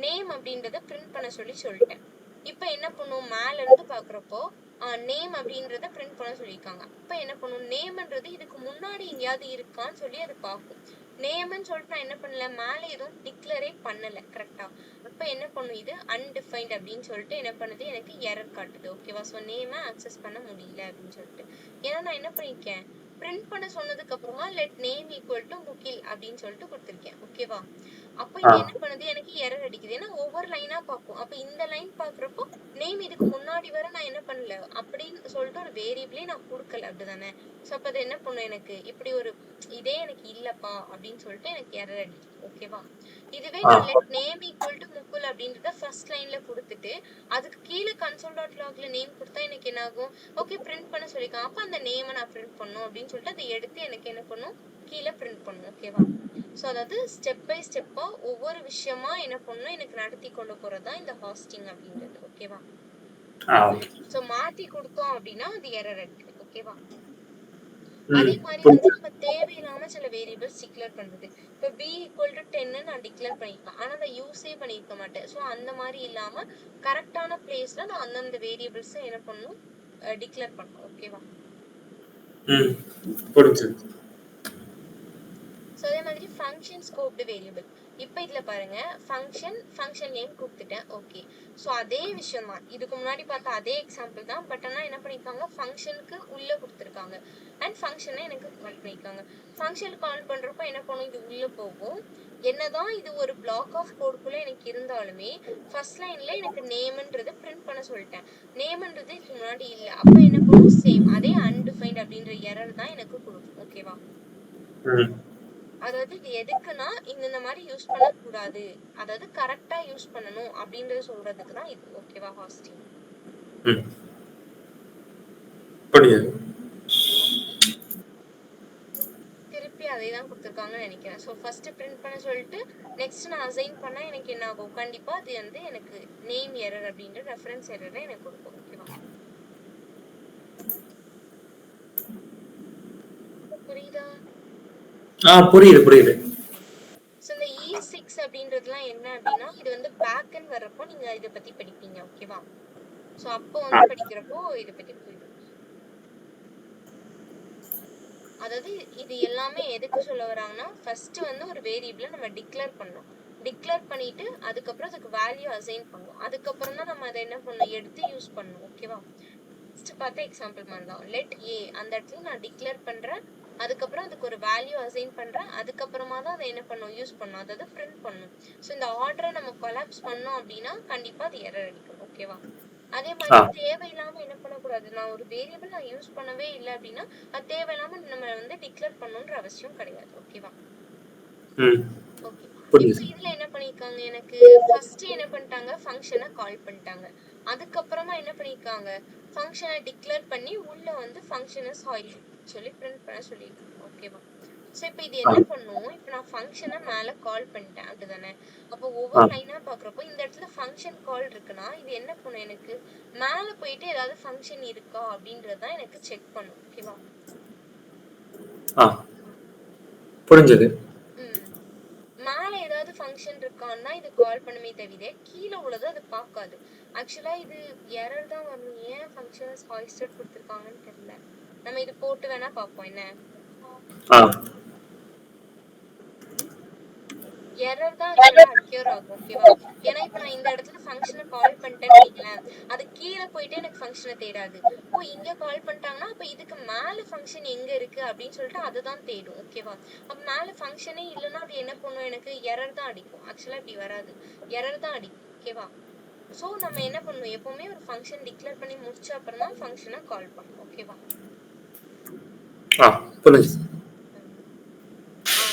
நேம் அப்படின்றத பிரிண்ட் பண்ண சொல்லிட்டேன். இப்ப என்ன பண்ணும், மேல இருந்து பாக்குறப்போ நேம் அப்படின்றத பிரிண்ட் பண்ண சொல்லியிருக்காங்க. இப்ப என்ன பண்ணும், நேம்ன்றது இதுக்கு முன்னாடி எங்கேயாவது இருக்கான்னு சொல்லி அது பார்க்கும். நேம்னு சொல்லிட்டு நான் என்ன பண்ணல, மேல எதுவும் டிக்ளரே பண்ணல. கரெக்டா? அப்ப என்ன பண்ணும், இது அன்டிஃபைன்ட் அப்படின்னு சொல்லிட்டு என்ன பண்ணுது, எனக்கு எரர் காட்டுது. ஓகேவா? ஸோ நேமை ஆக்சஸ் பண்ண முடியல அப்படின்னு சொல்லிட்டு, ஏன்னா நான் என்ன பண்ணிருக்கேன், பிரிண்ட் பண்ண சொன்னதுக்கு அப்புறமா லெட் நேம் ஈக்குவல் டு முகில் அப்படின்னு சொல்லிட்டு கொடுத்துருக்கேன். ஓகேவா? அப்ப இது என்ன பண்ணுது, எனக்கு எரர் அடிக்குது, ஏன்னா ஒவ்வொரு லைனா பார்க்கும். அப்ப இந்த லைன் பாக்குறப்போ நேம் இதுக்கு முன்னாடி வர நான் என்ன பண்ணல அப்படின்னு சொல்லிட்டு ஒரு வேரியபிளே நான் கொடுக்கல, அப்படிதானே? ஸோ அப்ப அது என்ன பண்ணும், எனக்கு இப்படி ஒரு இதே எனக்கு இல்லப்பா அப்படின்னு சொல்லிட்டு எனக்கு எரர் அடிக்குது. ஓகேவா? இதுவே நான் let name equal to Mukul அப்படின்றத ஃபர்ஸ்ட் லைன்ல கொடுத்துட்டு அதுக்கு கீழே console.logல நேம் கொடுத்தா எனக்கு என்ன ஆகும், ஓகே பிரிண்ட் பண்ண சொல்லிருக்காங்க, அப்ப அந்த நேமை நான் பிரிண்ட் பண்ணும் அப்படின்னு சொல்லிட்டு அதை எடுத்து எனக்கு என்ன பண்ணும், கீழே பிரிண்ட் பண்ணும். ஓகேவா? ஸோ அதாவது ஸ்டெப் பை ஸ்டெப்பா ஒவ்வொரு விஷயமா என்ன பண்ணணும், எனக்கு நடத்தி கொண்டு போறதுதான் இந்த ஹாஸ்டிங் அப்படின்றது. ஓகேவா? ஸோ மாத்தி கொடுத்தோம் அப்படின்னா அது எரர் அடிக்குது. ஓகேவா? அதே ம். மாதிரி வந்து புரியுது. நம்ம தேவையில்லாம சில வேரியபிள்ஸ் டிக்ளேர் பண்றது. இப்போ b = 10 நான் டிக்ளேர் பண்ணிருக்கேன், ஆனா அதை யூஸே பண்ணிருக்க மாட்டேன். ஸோ அந்த மாதிரி இல்லாம கரெக்டான பிளேஸ்ல நான் அந்தந்த வேரியபிள்ஸ் என்ன பண்ணணும், டிக்ளேர் பண்ணணும். ஓகேவா? ம். புரிஞ்சுது. ஸோ அதே மாதிரி ஃபங்க்ஷன் ஸ்கோப்டு வேரியபிள். இப்போ இதில் பாருங்க, ஃபங்க்ஷன் நேம் கொடுத்துட்டேன். ஓகே. ஸோ அதே விஷயம் தான், இதுக்கு முன்னாடி பார்த்தா அதே எக்ஸாம்பிள் தான். பட் ஆனால் என்ன பண்ணியிருக்காங்க, ஃபங்க்ஷனுக்கு உள்ளே கொடுத்துருக்காங்க அண்ட் ஃபங்க்ஷனை எனக்கு கால் பண்ணியிருக்காங்க. ஃபங்க்ஷன் கால் பண்ணுறப்போ என்ன பண்ணும், இது உள்ளே போகும். என்னதான் இது ஒரு பிளாக் ஆஃப் கோடுக்குள்ளே எனக்கு இருந்தாலுமே ஃபர்ஸ்ட் லைனில் எனக்கு நேம்ன்றது பிரிண்ட் பண்ண சொல்லிட்டேன். நேம்ன்றது இதுக்கு முன்னாடி இல்லை. அப்போ என்ன பண்ணும், சேம் அதே அன்டிஃபைன்ட் அப்படின்ற எரர் தான் எனக்கு கொடுக்கும். ஓகேவா? ம். அதாவது இது எதுக்குன்னா இந்த மாதிரி யூஸ் பண்ணக்கூடாது, அதாவது கரெக்டா யூஸ் பண்ணணும் அப்படின்றத சொல்றதுக்கு தான் இது. ஓகேவா ஹாஸ்டிங்? ம். புரியுது. திருப்பி அதே தான் கொடுத்துருக்காங்கன்னு நினைக்கிறேன். ஸோ ஃபர்ஸ்ட் பிரிண்ட் பண்ண சொல்லிட்டு நெக்ஸ்ட் நான் அசைன் பண்ணா எனக்கு என்ன ஆகும், கண்டிப்பா அது வந்து எனக்கு நேம் எரர் அப்படின்ற ரெஃபரன்ஸ் எரரை எனக்கு கொடுக்கும். ஓகேவா? புரியுதா? புரியுது புரியுது. ஸோ இந்த E6 அப்படின்றதுலாம் என்ன அப்படின்னா, இது வந்து பேக்ன்னு வர்றப்போ நீங்க இதை பத்தி படிப்பீங்க. ஓகேவா? ஸோ அப்போ வந்து படிக்கிறப்போ இதை பத்தி புரியும். அதாவது இது எல்லாமே எதுக்கு சொல்ல வராங்கன்னா, ஃபர்ஸ்ட் வந்து ஒரு வேரியபிளை நம்ம டிக்ளேர் பண்ணோம். டிக்ளேர் பண்ணிட்டு அதுக்கப்புறம் அதுக்கு வேல்யூ அசைன் பண்ணுவோம். அதுக்கப்புறம் தான் நம்ம அதை என்ன பண்ணணும், எடுத்து யூஸ் பண்ணணும். ஓகேவா? ஃபர்ஸ்ட் பார்த்த எக்ஸாம்பிள் மாதிரி தான். லெட் ஏ, அந்த இடத்துல நான் டிக்ளேர் பண்றேன், அதுக்கப்புறம் அதுக்கு ஒரு வேல்யூ அசைன் பண்றேன், அதுக்கப்புறமா தான் அதை என்ன பண்ணணும், யூஸ் பண்ணணும், அதாவது பிரிண்ட் பண்ணணும். ஸோ இந்த ஆர்டரை நம்ம கொலாப்ஸ் பண்ணோம் அப்படின்னா கண்டிப்பா அது எரர் அடிக்கும். ஓகேவா? அதே மாதிரி தேவையில்லாம என்ன பண்ணக்கூடாது, நான் ஒரு வேரியபிள் நான் யூஸ் பண்ணவே இல்லை அப்படின்னா அது தேவையில்லாம நம்ம வந்து டிக்ளேர் பண்ணணுன்ற அவசியம் கிடையாது. ஓகேவா? ஓகே. இப்போ இதுல என்ன பண்ணிருக்காங்க, எனக்கு ஃபர்ஸ்ட் என்ன பண்ணிட்டாங்க, ஃபங்க்ஷனை கால் பண்ணிட்டாங்க. அதுக்கப்புறமா என்ன பண்ணிருக்காங்க, ஃபங்க்ஷனை டிக்ளேர் பண்ணி உள்ள வந்து ஃபங்க்ஷனை சொல்லி பிரிண்ட் பண்ண சொல்லியிருக்காங்க. ஓகேவா? ஸோ இப்போ இது என்ன பண்ணும், இப்போ நான் ஃபங்க்ஷனை மேலே கால் பண்ணிட்டேன் அப்படிதானே. அப்போ ஒவ்வொரு லைனாக பார்க்குறப்போ இந்த இடத்துல ஃபங்க்ஷன் கால் இருக்குன்னா இது என்ன பண்ணும், எனக்கு மேலே போயிட்டு ஏதாவது ஃபங்க்ஷன் இருக்கா அப்படின்றதான் எனக்கு செக் பண்ணும். ஓகேவா? புரிஞ்சது. மேல ஏதாவது ஃபங்க்ஷன் இருக்கான்னா இது கால் பண்ணுமே தவிர கீழே உள்ளது அது பார்க்காது. ஆக்சுவலா இது எரர் தான் வரணும். ஏன் ஃபங்க்ஷன்ஸ் ஹாய்ஸ்டட் கொடுத்துருக்காங்கன்னு தெரியல. நம்ம இது போட்டு வேணா பார்ப்போம். என்ன எரர் தான் அக்யூர் ஆகும். ஓகேவா? ஏன்னா இப்போ நான் இந்த இடத்துல ஃபங்க்ஷனை கால் பண்ணிட்டேன்னு வைங்களேன், அது கீழே போயிட்டு எனக்கு ஃபங்க்ஷனை தேடாது. இப்போ இங்க கால் பண்ணிட்டாங்கன்னா அப்போ இதுக்கு மேல ஃபங்க்ஷன் எங்க இருக்கு அப்படின்னு சொல்லிட்டு அதை தான் தேடும். ஓகேவா? அப்போ மேல ஃபங்க்ஷனே இல்லைன்னா அது என்ன பண்ணும், எனக்கு எரர் தான் அடிக்கும். ஆக்சுவலா இப்படி வராது, எரர் தான் அடிக்கும். ஓகேவா? ஸோ நம்ம என்ன பண்ணணும், எப்பவுமே ஒரு ஃபங்க்ஷன் டிக்ளேர் பண்ணி முடிச்ச அப்புறம் தான் ஃபங்க்ஷனை கால் பண்ணணும். ஓகேவா?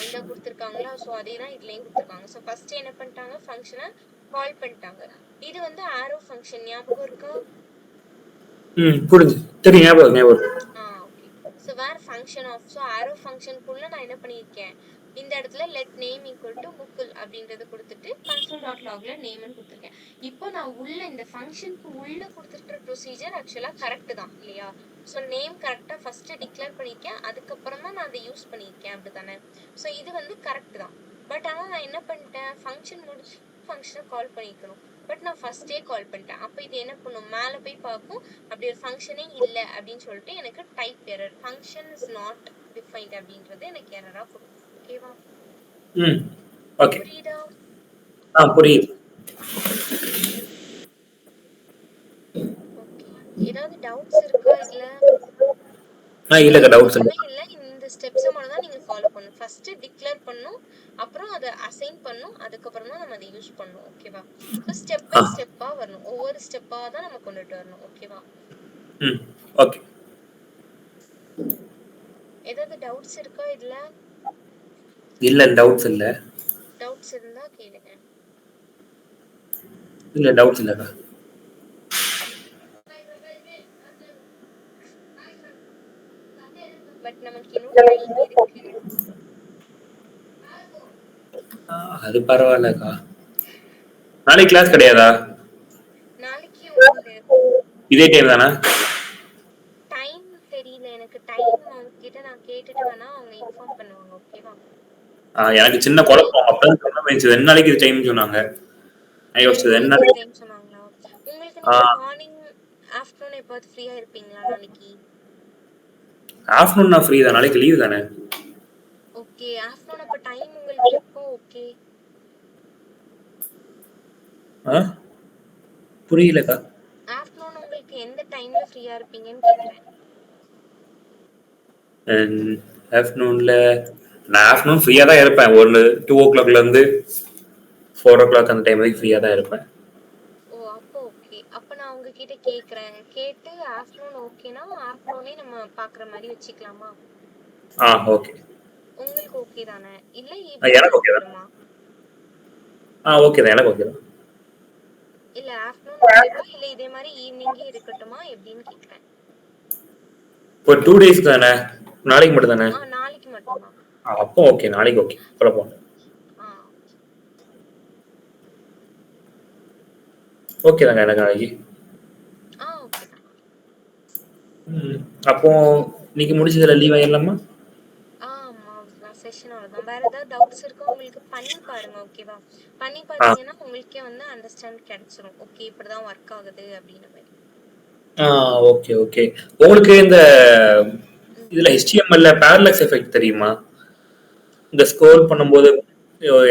இதை கொடுத்துருக்காங்களா, ஸோ அதே தான் இதுலேயும் கொடுத்துருக்காங்க. ஸோ ஃபர்ஸ்ட் என்ன பண்ணிட்டாங்க, ஃபங்க்ஷனை கால் பண்ணிட்டாங்க. இது வந்து ஆரோ ஃபங்க்ஷன், ஞாபகம் இருக்கா? புரிஞ்சு. சரி, ஞாபகம் okay. So where function of, so arrow ஃபங்க்ஷனுக்குள்ள நான் என்ன பண்ணியிருக்கேன், இந்த இடத்துல let name equal to Mukul அப்படின்றத கொடுத்துட்டு console.logல நேம்னு கொடுத்துருக்கேன். இப்போ நான் உள்ள இந்த ஃபங்க்ஷனுக்கு உள்ள கொடுத்துருக்கிற ப்ரொசீஜர் ஆக்சுவலாக கரெக்ட் தான் இல்லையா? ஸோ நேம் கரெக்டாக ஃபர்ஸ்ட் டிக்ளேர் பண்ணியிருக்கேன், அதுக்கப்புறமா நான் அதை யூஸ் பண்ணியிருக்கேன் அப்படிதானே. ஸோ இது வந்து கரெக்ட் தான். பட் ஆனால் நான் என்ன பண்ணிட்டேன், ஃபங்க்ஷன் முடிச்சு ஃபங்க்ஷனை கால் பண்ணிக்கணும். பட் நான் ஃபர்ஸ்டே கால் பண்ணிட்டேன். அப்போ இது என்ன பண்ணும், மேலே போய் பார்க்கும், அப்படி ஒரு ஃபங்க்ஷனே இல்லை அப்படின்னு சொல்லிட்டு எனக்கு type error, function is not defined அப்படின்றது எனக்கு எரராக கொடுக்கும். ஓகேவா? ஓகே. புரியுதா? புரியுது. ஓகே. ஏதாவது டவுட்ஸ் இருக்கா இதுல? இல்ல, டவுட்ஸ் இல்ல. இந்த ஸ்டெப்ஸ் மட்டும் தான் நீங்க ஃபாலோ பண்ணணும். ஃபர்ஸ்ட் டிக்ளேர் பண்ணனும், அப்புறம் அதை அசைன் பண்ணனும், அதுக்கப்புறம் தான் நம்ம அதை யூஸ் பண்ணனும். ஓகேவா? சோ ஸ்டெப் பை ஸ்டெப்பா வரணும். ஒவ்வொரு ஸ்டெப்பா தான் நம்ம கொண்டுட்டு வரணும். ஓகேவா? ஓகே. ஏதாவது டவுட்ஸ் இருக்கா இதுல? இல்ல, டவுட்ஸ் இல்ல. டவுட்ஸ் இருந்தா கேளுங்க. இல்ல, டவுட்ஸ் இல்லடா. பட் நமக்கு இன்னும் டைம் இருக்கு. அது பரவாயில்லக்கா. நாளைக்கு கிளாஸ் கிடையாதா? நாளைக்கு உண்டு. இதே டைம் தானா? டைம் தெரியல எனக்கு. டைம் கிட்ட நான் எனக்கு சின்ன குழப்பம். அப்பதான் சொன்ன மாதிரி 2 நாளைக்கு இது டைம் சொன்னாங்க. நான் 2 யோசிச்சது 2 நாளைக்கு நாளைக்கு. டைம் சொன்னாங்களா? உங்களுக்கு ஆ, நீங்க மார்னிங், ஆஃப்டர்நூன் எப்போது ஃப்ரீயா இருப்பீங்களா நாளைக்கு? ஆஃப்டர்நூன் நான் ஃப்ரீ தான். நாளைக்கு லீவ் தானே. ஓகே, ஆஃப்டர்நூன் அப்ப டைம் உங்களுக்கு எப்போ ஓகே? ஆ? புரியலக்கா. ஆஃப்டர்நூன் உங்களுக்கு எந்த டைம்ல ஃப்ரீயா இருப்பீங்கன்னு கேக்குறேன். ஆஃப்டர்நூன்ல நான் ஆஃப்டர்நூன் ஃப்ரீயா தான் இருப்பேன். 2 ஓ கிளாக்ல இருந்து 4 ஓ கிளாக் அந்த டைம் வரைக்கும் ஃப்ரீயா தான் இருப்பேன். ஓ, அப்போ ஓகே. அப்ப நான் உங்ககிட்ட கேக்குறேன். கேட்டு ஆஃப்டர்நூன் ஓகேனா ஆஃப்டர்நூனே நம்ம பாக்குற மாதிரி வச்சுக்கலாமா? ஓகே. உங்களுக்கு ஓகே தானே? இல்ல ஈவினிங் எனக்கு ஓகே தான். இருக்கட்டுமா? ஓகே தான். எனக்கு ஓகே தான். இல்ல ஆஃப்டர்நூன் ஓகேவா? இல்ல இதே மாதிரி ஈவினிங்கே இருக்கட்டுமா எப்படின்னு கேக்குறேன். ஒரு 2 டேஸ் தானே. நாளைக்கு மட்டும் தானே. நாளைக்கு மட்டும்தான். அப்போ ஓகே. நாளைக்கு ஓகே. குழப்பம் இல்லை. ஆ ஓகே தாங்க எனக்கு நாளைக்கு. ஓகே தான். அப்போ இன்னைக்கு முடிச்சதுல லீவ் ஆயிடலாமா? ஆமா, அவ்வளவுதான். செஷன் அவ்வளவுதான். வேற ஏதாவது டவுட்ஸ் இருக்கா உங்களுக்கு? பண்ணி பாருங்க, ஓகேவா? பண்ணி ஆ பாத்தீங்கன்னா உங்களுக்கே வந்து அண்டர்ஸ்டாண்ட் கிடைச்சிரும். ஓகே, இப்படிதான் ஒர்க் ஆகுது அப்படின்னு மாதிரி. Okay okay. உங்களுக்கு இந்த ம். இதுல HTML பேரலக்ஸ் எஃபெக்ட் தெரியுமா? இந்த ஸ்க்ரோல் பண்ணும்போது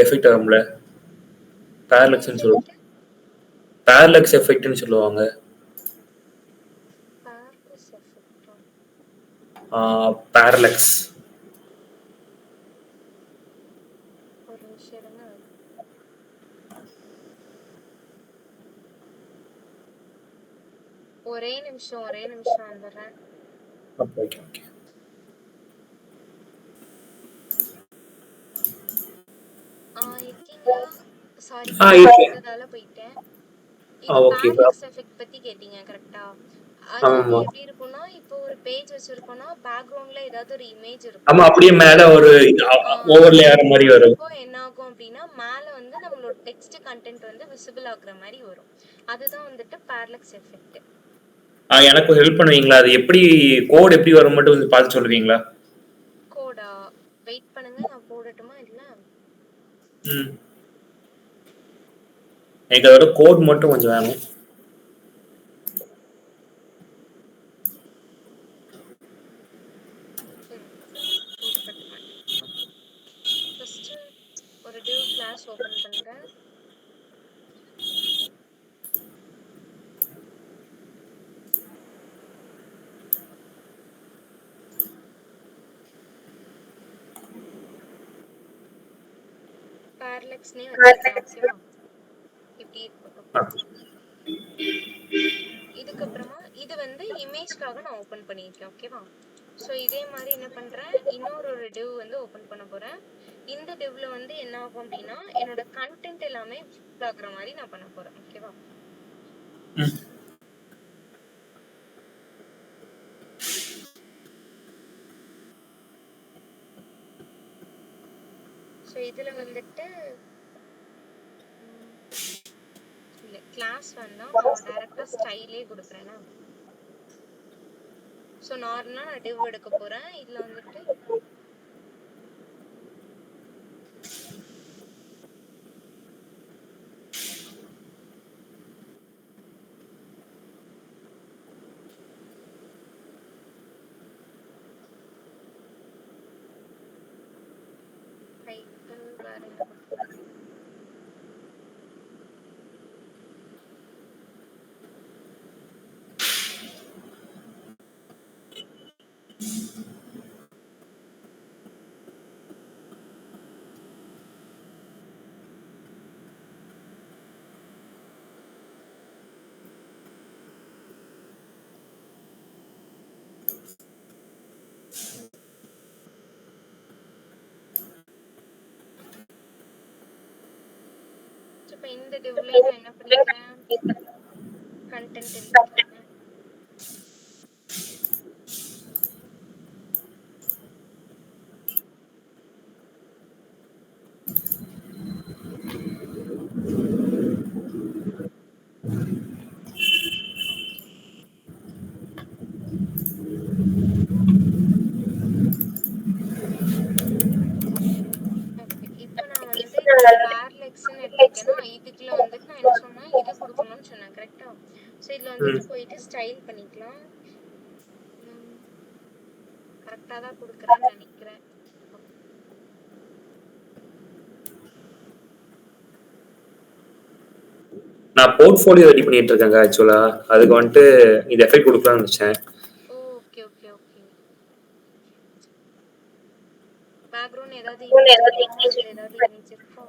எஃபெக்ட் ஆகும்ல, என்ன பேரலக்ஸ்னு சொல்லுவாங்க. எஃபெக்ட்? பேரலக்ஸ் எஃபெக்ட்னு சொல்லுவாங்க. பேரலஸ் எஃபெக்ட்டா? பேரலக்ஸ். ஒரு நிமிஷம் இருங்க. ஒரே நிமிஷம் வந்துடுறேன். Okay okay okay. இருக்கீங்களா? சாரி, இருக்கு. பேசுறதால போயிட்டேன். இது ஓகே. பேரலக்ஸ் எஃபெக்ட் பத்தி கேட்டீங்க, கரெக்டா? அது ஆமா எப்படி இருக்கும்னா, இப்போ ஒரு பேஜ் வச்சிருக்கோம்னா பேக்ரவுண்ட்ல ஏதாவது ஒரு இமேஜ் ஆமா. இருக்கும். அப்படியே மேல ஒரு ஓவர்லே ஆற மாதிரி வரும். அப்போ என்ன ஆகும் அப்படின்னா, மேல வந்து நம்மளோட டெக்ஸ்ட் கண்டென்ட் வந்து விசிபிள் ஆகுற மாதிரி வரும். அதுதான் வந்துட்டு பேரலக்ஸ் எஃபெக்ட். எனக்கு ஹெல்ப் பண்ணுவீங்களா? அது எப்படி கோட் எப்படி வரும் மட்டும் கொஞ்சம் பார்த்து சொல்லுவீங்களா? கோடா? வெயிட் பண்ணுங்க, நான் போடட்டுமா? இல்ல ம். எனக்கு அதோட கோட் மட்டும் கொஞ்சம் வேணும். போட்டுக்கட்டுமா? ஃபர்ஸ்ட் ஒரு டிவ் கிளாஸ் ஓபன் பண்றேன். பேரலக்ஸ்னே வச்சிருக்கேன், ஓகேவா? இப்படி இருக்கட்டும். இதுக்கப்புறமா இது வந்து இமேஜ்க்காக நான் ஓபன் பண்ணியிருக்கேன், ஓகேவா? ஸோ இதே மாதிரி என்ன பண்றேன், இன்னொரு டிவ் வந்து ஓபன் பண்ண போறேன். இந்த டிவ்ல வந்து என்ன ஆகும் அப்படின்னா, என்னோட கண்டென்ட் எல்லாமே ஆகுற மாதிரி நான் பண்ண போறேன், ஓகேவா? ஸோ இதுல வந்துட்டு இல்ல கிளாஸ் வேண்டாம், நான் டைரக்டா ஸ்டைலே கொடுக்குறேன்னா. ஸோ நார்மலா நான் டிவ் எடுக்க போறேன். இதுல வந்துட்டு டைட்டில் வேற என்ன கொடுக்கலாம்? இப்போ இந்த டிவ்ல நான் என்ன பண்ணிக்கிறேன், கண்டென்ட் எழுதிக்கிறேன். பேரலெக்ஸ்ன்னு எடுத்துக்கிட்டேன்னா இதுக்குள்ள வந்துட்டு நான் என்ன சொன்னேன், இது கொடுக்கணும்னு சொன்னேன் கரெக்டா? ஸோ இதில் வந்துட்டு போயிட்டு ஸ்டைல் பண்ணிக்கலாம். கரெக்டாக தான் கொடுக்குறேன்னு நினைக்கிறேன். நான் போர்ட்ஃபோலியோ ரெடி பண்ணிட்டு இருக்கேங்க ஆக்சுவலா. அதுக்கு வந்துட்டு இது எஃபெக்ட் கொடுக்கலாம்னு நினைச்சேன். Okay okay okay. பேக்ரவுண்ட் ஏதாவது இமேஜ் இருக்கா?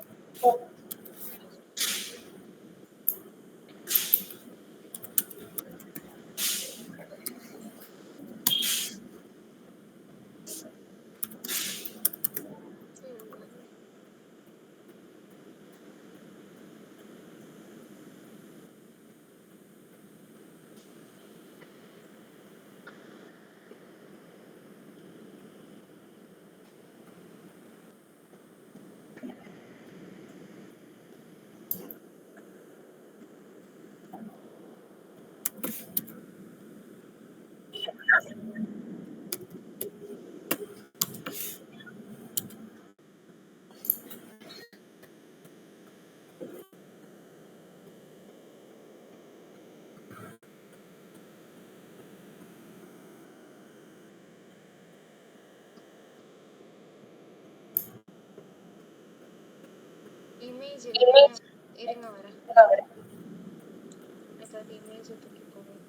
இமேஜ் இருங்க வரேன். ஏதாவது இமேஜ் தூக்கி போவேன்.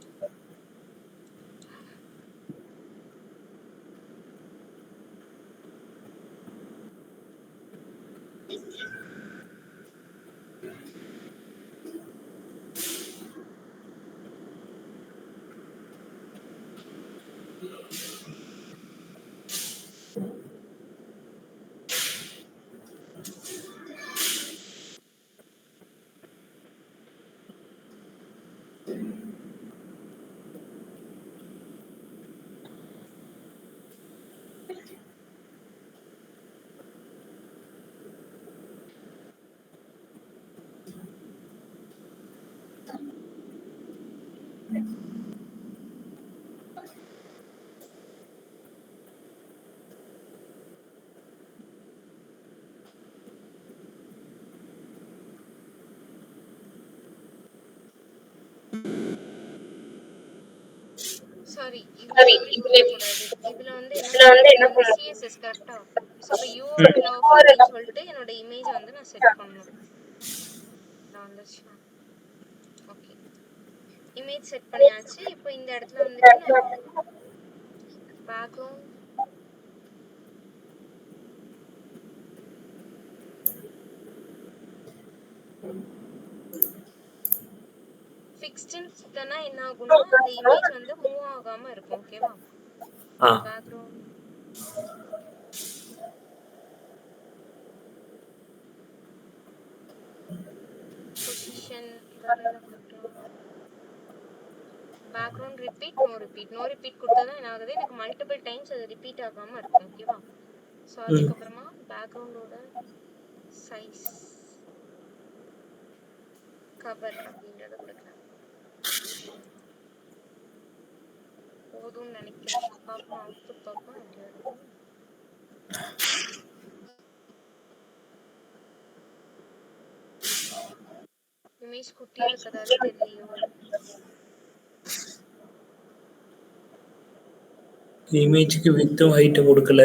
சாரி, இதுல வந்து என்ன பண்ணணும், சிஎஸ்எஸ் கரெக்டா? ஸோ இப்போ யூஆர்எல் ஆஃப் அப்படின்னு சொல்லிட்டு என்னோட இமேஜை வந்து நான் செட் பண்ணணும். நான் வந்துச்சு. ஓகே, இமேஜ் செட் பண்ணியாச்சு. இப்போ இந்த இடத்துல வந்துட்டு நான் பேக்ரவுண்ட் ஃபிக்ஸ்ட்னு கொடுத்தனா என்ன ஆகும்னா அந்த இமேஜ் வந்து மூவ் ஆகாம இருக்கும். ஓகேவா? பேக்ரவுண்ட் பொசிஷன் இதெல்லாம் கொடுக்கலாம். பேக்ரவுண்ட் ரிப்பீட் நோ ரிப்பீட் கொடுத்தா தான் என்ன ஆகுது, எனக்கு மல்டிபிள் டைம்ஸ் அது ரிப்பீட் ஆகாம இருக்கும். ஓகேவா? ஸோ அதுக்கப்புறமா பேக்ரவுண்டோட சைஸ் கவர் அப்படின்றத கொடுக்கலாம். போதும்னு நினைக்கிறேன். பார்ப்போம், அவுட்புட் பார்ப்போம். இமேஜ் குட்டியா இருக்கதால தெரியலையோ. இமேஜ்க்கு வித்தும் ஹைட்டும் கொடுக்கல.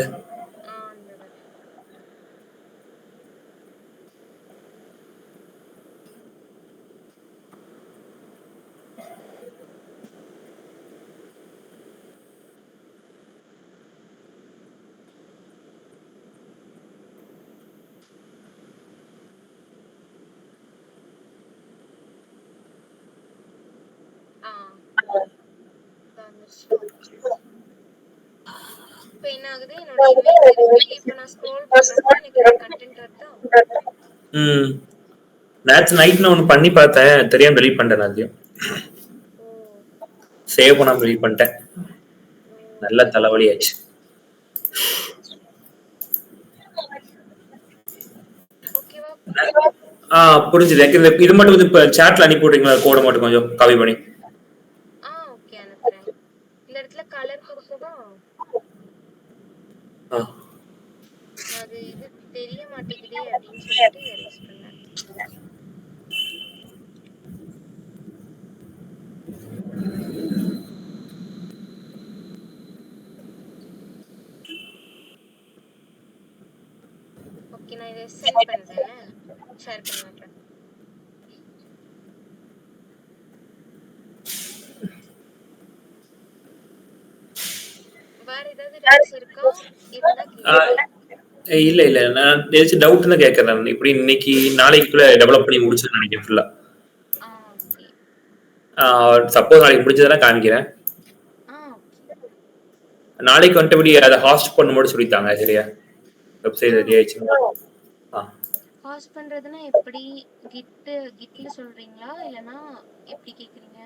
இப்போ என்ன ஆகுது, என்னோட இமேஜ் இருக்கு. இப்போ நான் ஸ்க்ரோல் பண்றப்ப எனக்கு கண்டென்ட் வருதா? நேற்று நைட் நான் ஒன்று பண்ணி பார்த்தேன், தெரியாம டெலீட் பண்ணிட்டேன். அதையும் சேவ் பண்ணாம டெலீட் பண்ணிட்டேன். நல்ல தலைவலி ஆச்சு. புரிஞ்சுது. இது மட்டும் வந்து இப்போ சாட்ல அனுப்பி விடுறீங்களா? கோடை மட்டும் கொஞ்சம் காப்பி பண்ணி. ஓகே, அனுப்புறேன். இந்த இடத்துல கலர் கொடுக்கவா? அது இது தெரிய மாட்டேங்குதே அப்படின்னு சொல்லிட்டு எரேஸ் பண்றேன்னு ஷேர் பண்ணி விடுறேன். வேற ஏதாவது டவுட்ஸ் இருக்கா? இருந்தா கேளுங்க. இல்ல இல்ல நான் ஏதாச்சும் டவுட் தான் கேட்கறேன். இப்படி இன்னைக்கு நாளைக்குள்ள டெவலப் பண்ணி முடிச்சுன்னு நினைக்கிறேன் ஃபுல்லா. ஓகே. சப்போஸ் நாளைக்கு முடிச்சதுன்னா காமிக்கிறேன். ஓகே. நாளைக்கு வந்துட்டு எப்படி அதை ஹாஸ்ட் பண்ண மட்டும் சொல்லித்தாங்க. சரியா? Website ready ஆயிடுச்சுங்களா? ஹாஸ்ட் பண்றதுன்னா எப்படி? கிட்ல சொல்றீங்களா இல்லனா எப்படி கேக்குறீங்க?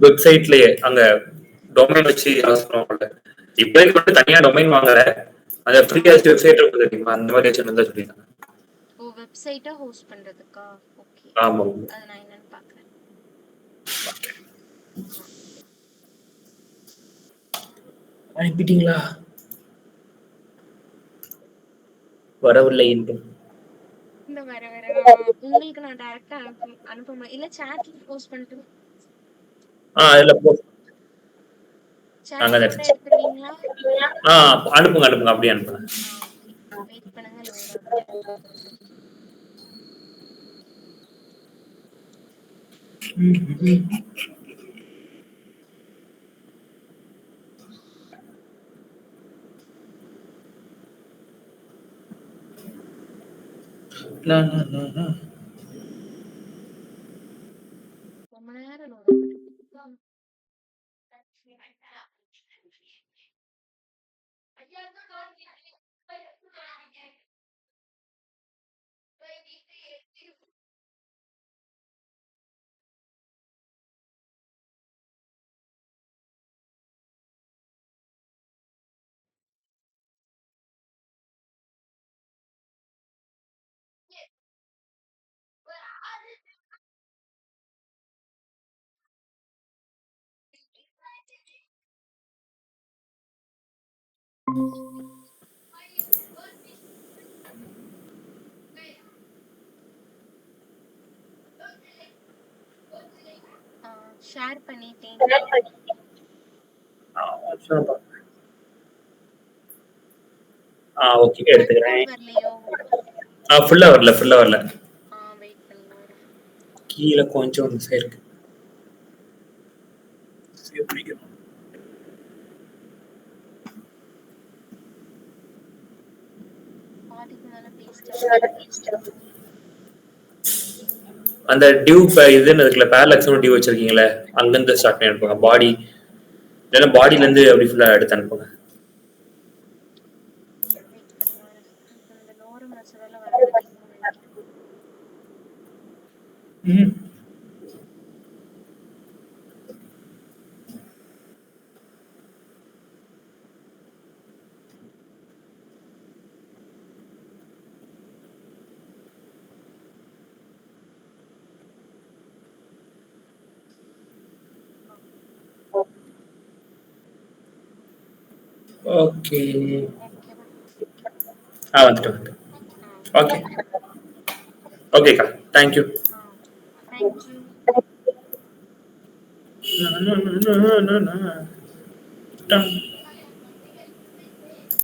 வெப்சைட்லயே அங்க டொமைன் வச்சு ஹாஸ்ட் பண்ணுவாங்கல்ல. இப்போதைக்கு வந்து தனியா டொமைன் வாங்கல. அந்த ஃப்ரீயாஸ்ட் வெப்சைட் இருக்கு தெரியுமா? அந்த மாதிரி வச்சு தான் சொல்லியிருக்காங்க. வெப்சைட்டா ஹோஸ்ட் பண்றதுக்கா? ஓகே. ஆமா. அது நான் என்னன்னு பாக்குறேன். அனுப்பிட்டீங்களா? வரவில்லை என்றும். இந்த வர உங்களுக்கு நான் டைரக்டா அனுப்ப இல்ல சாட்ல போஸ்ட் பண்ணிட்டு அதுல சாட் எடுத்துறீங்களா? அனுப்புங்க அனுப்புங்க அப்படியே அனுப்புங்க. வெயிட் பண்ணுங்க, லோட் ஆகும். ரொம்ப நேரம் லோட் ஆகுது. ஷேர் பண்ணிட்டேன். ஓகே எடுத்துக்கிறேன். வரலையோ? ஃபுல்லா வரல வெயிட் பண்ணுங்க. கீழே கொஞ்சம் மிஸ் ஆயிருக்கு. சேவ் பண்ணிக்கிறோம். பாதிக்கு மேல பேஸ்ட் அந்த டியூ இதுன்னு இருக்குல்ல, பேரலக்ஸ்னு டியூ வச்சிருக்கீங்களே, அங்கிருந்து ஸ்டார்ட் பண்ணி அனுப்புங்க. பாடி இல்லைன்னா பாடியில இருந்து அப்படி ஃபுல்லா எடுத்து அனுப்புங்க. இந்த நோரு மசவெல்லாம் வரல. ஓகே வந்துட்டு ஓகே ஓகேக்கா, தேங்க்யூ. தேங்க்யூ.